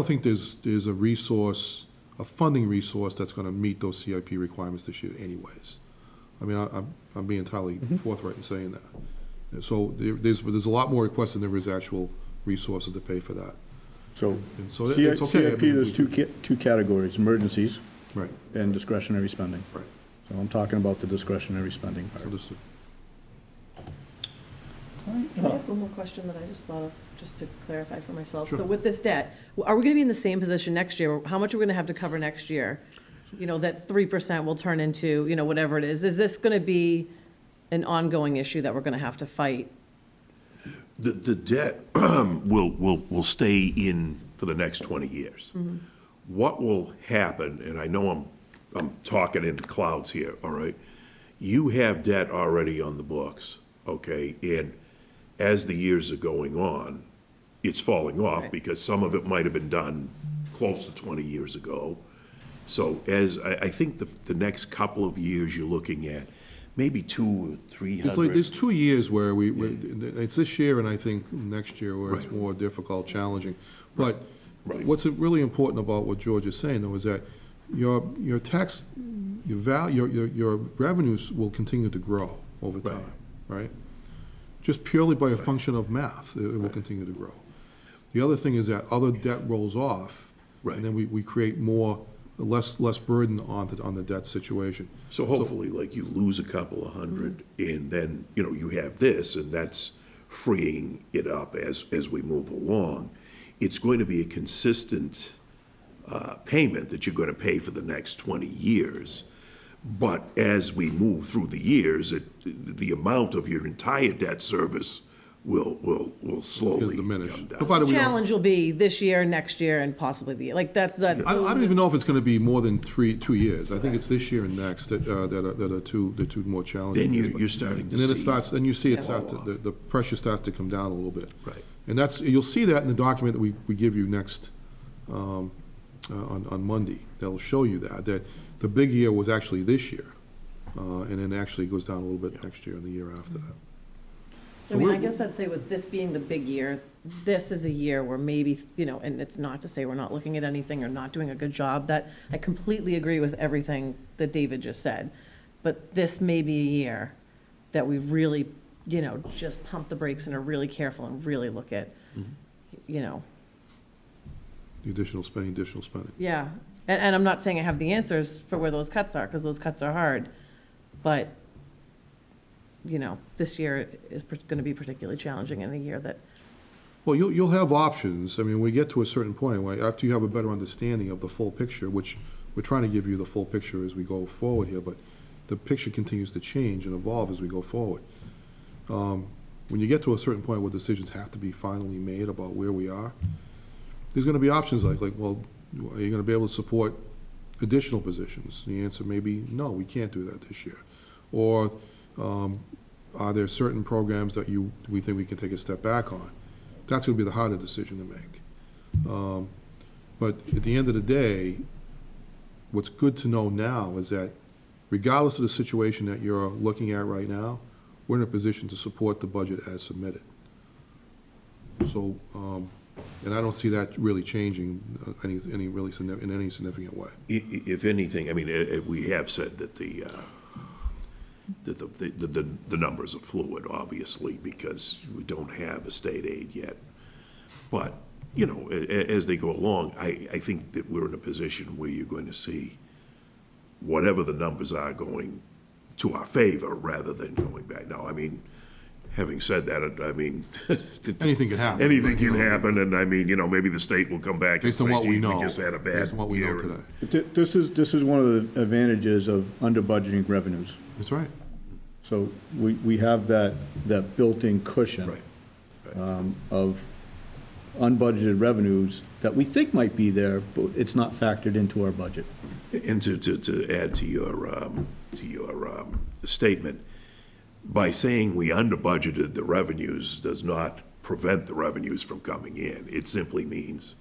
Speaker 6: think there's a funding resource that's going to meet those CIP requirements this year anyways. I mean, I'm being entirely forthright in saying that. So there's a lot more requests than there is actual resources to pay for that.
Speaker 3: So
Speaker 6: it's okay.
Speaker 3: CIP, there's two categories: emergencies,
Speaker 6: Right.
Speaker 3: and discretionary spending.
Speaker 6: Right.
Speaker 3: So I'm talking about the discretionary spending part.
Speaker 6: Understood.
Speaker 9: Can I ask one more question that I just thought of, just to clarify for myself? So with this debt, are we going to be in the same position next year? How much are we going to have to cover next year? You know, that 3% will turn into, you know, whatever it is. Is this going to be an ongoing issue that we're going to have to fight?
Speaker 10: The debt will stay in for the next 20 years. What will happen, and I know I'm talking in clouds here, all right? You have debt already on the books, okay? And as the years are going on, it's falling off
Speaker 9: Right.
Speaker 10: because some of it might have been done close to 20 years ago. So as, I think the next couple of years, you're looking at maybe 200 or 300.
Speaker 6: It's like, there's 2 years where it's this year and I think next year where it's
Speaker 10: Right.
Speaker 6: more difficult, challenging. But
Speaker 10: Right.
Speaker 6: what's really important about what George is saying, though, is that your tax, your revenues will continue to grow over
Speaker 10: Right.
Speaker 6: time, right? Just purely by a function of math, it will continue to grow. The other thing is that other debt rolls off,
Speaker 10: Right.
Speaker 6: and then we create less burden on the debt situation.
Speaker 10: So hopefully, like, you lose a couple of hundred, and then, you know, you have this, and that's freeing it up as we move along. It's going to be a consistent payment that you're going to pay for the next 20 years. But as we move through the years, the amount of your entire debt service will slowly
Speaker 6: diminish.
Speaker 10: come down.
Speaker 6: Provided we don't-
Speaker 9: Challenge will be this year, next year, and possibly the, like, that's that.
Speaker 6: I don't even know if it's gonna be more than 2 years. I think it's this year and next that are two more challenging.
Speaker 10: Then
Speaker 6: years.
Speaker 10: you're starting to
Speaker 6: And then it
Speaker 10: see
Speaker 6: starts, then you see it
Speaker 10: fall
Speaker 6: start to,
Speaker 10: off.
Speaker 6: the pressure starts to come down a little bit.
Speaker 10: Right.
Speaker 6: And you'll see that in the document that we give you next, on Monday. That'll show you that the big year was actually this year. And then actually goes down a little bit next year and the year after that.
Speaker 9: So I mean, I guess I'd say with this being the big year, this is a year where maybe, you know, and it's not to say we're not looking at anything or not doing a good job, that I completely agree with everything that David just said. But this may be a year that we really, you know, just pump the brakes and are really careful and really look at, you know,
Speaker 6: The additional spending.
Speaker 9: yeah. And I'm not saying I have the answers for where those cuts are, because those cuts are hard. But, you know, this year is going to be particularly challenging in a year that,
Speaker 6: Well, you'll have options. I mean, we get to a certain point, after you have a better understanding of the full picture, which we're trying to give you the full picture as we go forward here, but the picture continues to change and evolve as we go forward. When you get to a certain point where decisions have to be finally made about where we are, there's gonna be options like, well, are you gonna be able to support additional positions? The answer may be, no, we can't do that this year. Or, are there certain programs that we think we can take a step back on? That's gonna be the harder decision to make. But at the end of the day, what's good to know now is that regardless of the situation that you're looking at right now, we're in a position to support the budget as submitted. So, and I don't see that really changing in any significant way.
Speaker 10: If anything, I mean, we have said that the numbers are fluid, obviously, because we don't have a state aid yet. But, you know, as they go along, I think that we're in a position where you're going to see whatever the numbers are going to our favor rather than going back. Now, I mean, having said that, I mean.
Speaker 6: Anything can happen.
Speaker 10: Anything can happen, and I mean, you know, maybe the state will come back and
Speaker 6: Based
Speaker 10: say,
Speaker 6: on what we
Speaker 10: gee,
Speaker 6: know.
Speaker 10: we just had a bad
Speaker 6: Based on what we know
Speaker 10: year.
Speaker 6: today.
Speaker 3: This is one of the advantages of under budgeting revenues.
Speaker 6: That's right.
Speaker 3: So we have that built-in cushion.
Speaker 10: Right.
Speaker 3: Of unbudgeted revenues that we think might be there, but it's not factored into our budget.
Speaker 10: And to add to your statement, by saying we under-budgeted the revenues does not prevent the revenues from coming in. It simply means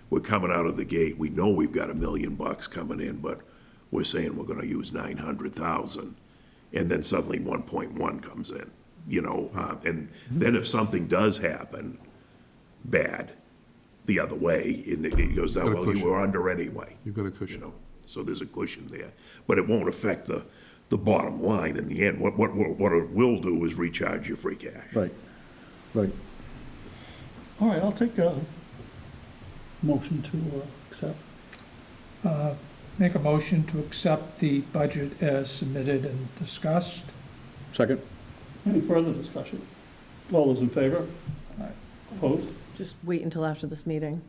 Speaker 10: we're coming out of the gate, we know we've got $1 million coming in, but we're saying we're gonna use 900,000, and then suddenly 1.1 comes in, you know, and then if something does happen bad the other way, and it goes down,
Speaker 6: Got a
Speaker 10: well, you
Speaker 6: cushion.
Speaker 10: were under anyway.
Speaker 6: You've got a
Speaker 10: You
Speaker 6: cushion.
Speaker 10: know, so there's a cushion there, but it won't affect the bottom line in the end. What it will do is recharge your free cash.
Speaker 3: Right.
Speaker 1: All right, I'll take a motion to accept.
Speaker 2: Make a motion to accept the budget as submitted and discussed.
Speaker 3: Second?
Speaker 1: Any further discussion? All those in favor? Opposed?
Speaker 9: Just wait until after this meeting.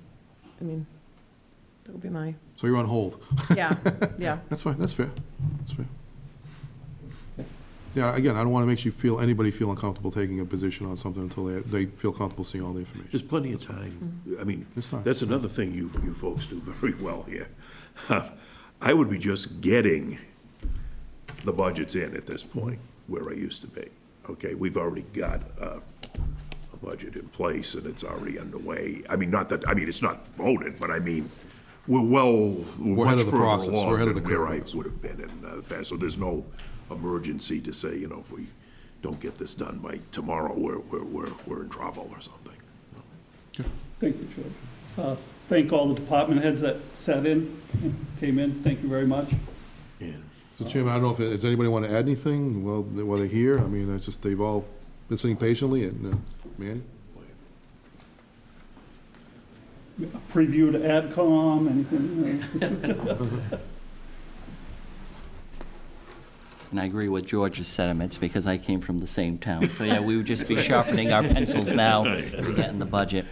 Speaker 9: I mean, that would be my,
Speaker 6: So you're on hold.
Speaker 9: yeah, yeah.
Speaker 6: That's fine, that's fair, that's fair. Yeah, again, I don't want to make anybody feel uncomfortable taking a position on something until they feel comfortable seeing all the information.
Speaker 10: There's plenty of time. I mean,
Speaker 6: It's fine.
Speaker 10: that's another thing you folks do very well here. I would be just getting the budgets in at this point, where I used to be. Okay, we've already got a budget in place, and it's already underway. I mean, it's not voted, but I mean, we're
Speaker 6: We're ahead
Speaker 10: much
Speaker 6: of the
Speaker 10: further
Speaker 6: process. We're
Speaker 10: along
Speaker 6: ahead of
Speaker 10: than
Speaker 6: the
Speaker 10: where
Speaker 6: curve
Speaker 10: I
Speaker 6: on this.
Speaker 10: would have been in the past. So there's no emergency to say, if we don't get this done by tomorrow, we're in trouble or something.
Speaker 1: Thank you, George. Thank all the department heads that sat in, and came in. Thank you very much.
Speaker 10: And
Speaker 6: So Chairman, I don't know if, does anybody want to add anything while they're here? I mean, it's just, they've all been sitting patiently, and Manny?
Speaker 1: A preview to AdCom, anything?
Speaker 11: And I agree with George's sentiments because I came from the same town. So yeah, we would just be sharpening our pencils now to get in the budget.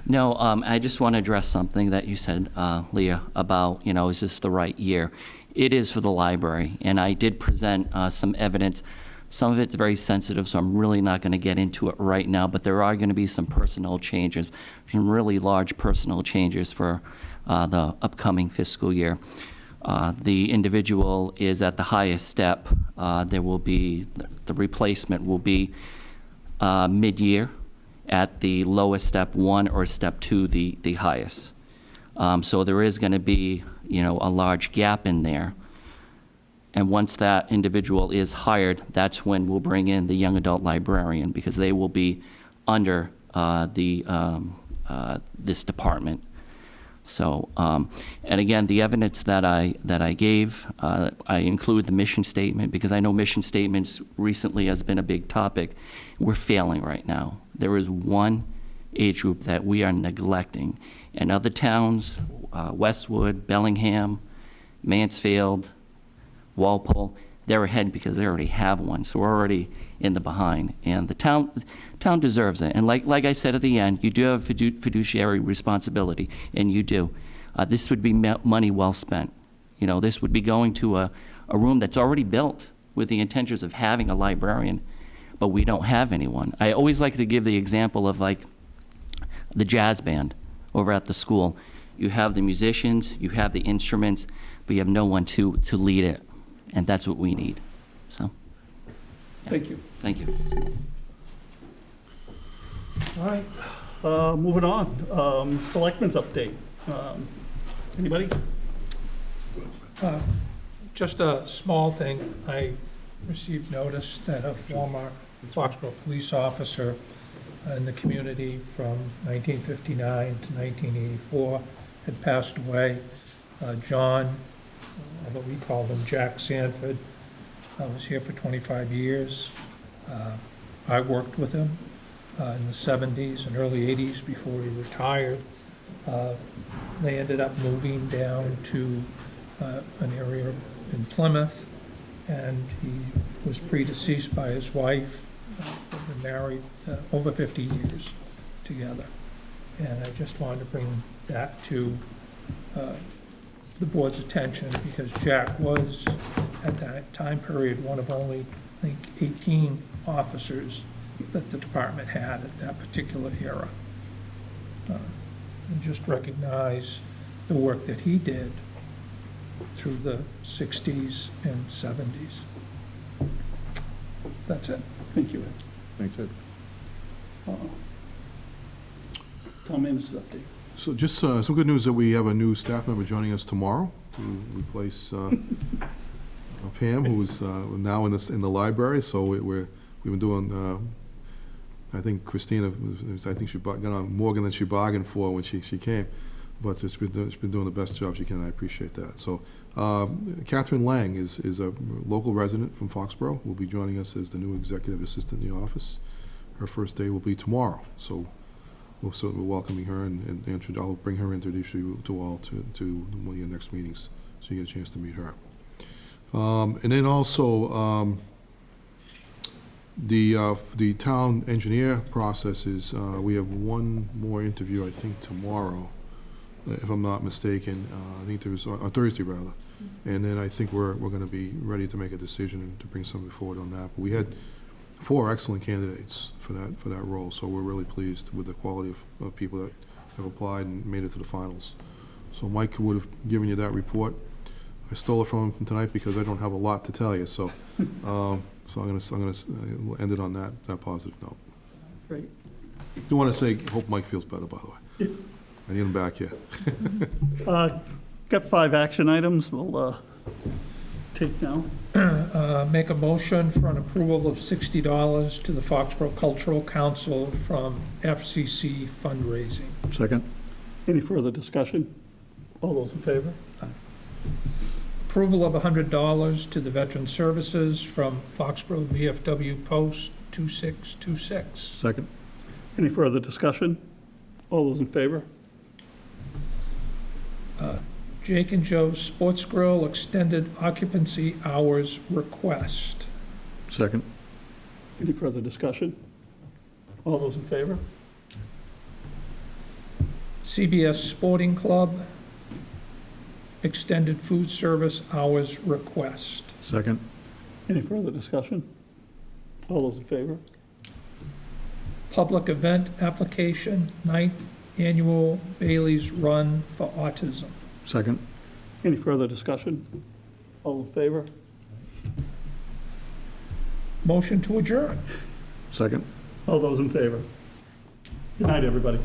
Speaker 11: No, I just want to address something that you said, Leah, about, is this the right year? It is for the library, and I did present some evidence. Some of it's very sensitive, so I'm really not going to get into it right now, but there are going to be some personnel changes, some really large personnel changes for the upcoming fiscal year. The individual is at the highest step. There will be, the replacement will be mid-year at the lowest step 1 or step 2, the highest. So there is going to be, a large gap in there. And once that individual is hired, that's when we'll bring in the young adult librarian, because they will be under this department. So, and again, the evidence that I gave, I include the mission statement, because I know mission statements recently has been a big topic. We're failing right now. There is one age group that we are neglecting. And other towns, Westwood, Bellingham, Mansfield, Walpole, they're ahead because they already have one. So we're already in the behind. And the town deserves it. And like I said at the end, you do have fiduciary responsibility, and you do. This would be money well spent. This would be going to a room that's already built with the intentions of having a librarian, but we don't have anyone. I always like to give the example of like the jazz band over at the school. You have the musicians, you have the instruments, but you have no one to lead it. And that's what we need. So, yeah.
Speaker 1: Thank you.
Speaker 11: Thank you.
Speaker 1: All right, moving on. Selectmen's update. Anybody?
Speaker 12: Just a small thing. I received notice that a former Foxborough police officer in the community from 1959 to 1984 had passed away. John, although we called him Jack Sanford, was here for 25 years. I worked with him in the 70s and early 80s before he retired. They ended up moving down to an area in Plymouth, and he was predeceased by his wife. They've been married over 50 years together. And I just wanted to bring that to the board's attention, because Jack was, at that time period, one of only, I think, 18 officers that the department had at that particular era. And just recognize the work that he did through the 60s and 70s. That's it.
Speaker 1: Thank you.
Speaker 3: Thanks, Ed.
Speaker 1: Town manager's update.
Speaker 6: So just some good news that we have a new staff member joining us tomorrow to replace Pam, who is now in the library. So we've been doing. I think Christina, I think she got on more than she bargained for when she came, but she's been doing the best job she can. I appreciate that. So Catherine Lang is a local resident from Foxborough. Will be joining us as the new executive assistant in the office. Her first day will be tomorrow. So we're certainly welcoming her, and I'll bring her, introduce you to all to one of your next meetings, so you get a chance to meet her. And then also, The town engineer process is, we have one more interview, I think, tomorrow, if I'm not mistaken. I think there's, on Thursday, rather. And then I think we're going to be ready to make a decision and to bring something forward on that. But we had 4 excellent candidates for that role, so we're really pleased with the quality of people that have applied and made it to the finals. So Mike would have given you that report. I stole it from him tonight because I don't have a lot to tell you, so so I'm gonna end it on that positive note.
Speaker 1: Great.
Speaker 6: Do want to say, hope Mike feels better, by the way. I need him back here.
Speaker 1: Got 5 action items we'll take now.
Speaker 12: Make a motion for an approval of $60 to the Foxborough Cultural Council from FCC fundraising.
Speaker 3: Second?
Speaker 1: Any further discussion? All those in favor?
Speaker 12: Approval of $100 to the Veteran Services from Foxborough VFW Post 2626.
Speaker 3: Second?
Speaker 1: Any further discussion? All those in favor?
Speaker 12: Jake and Joe's Sports Grill extended occupancy hours request.
Speaker 3: Second?
Speaker 1: Any further discussion? All those in favor?
Speaker 12: CBS Sporting Club extended food service hours request.
Speaker 3: Second?
Speaker 1: Any further discussion? All those in favor?
Speaker 12: Public event application, 9th Annual Bailey's Run for Autism.
Speaker 3: Second?
Speaker 1: Any further discussion? All in favor?
Speaker 12: Motion to adjourn.
Speaker 3: Second?
Speaker 1: All those in favor? Good night, everybody.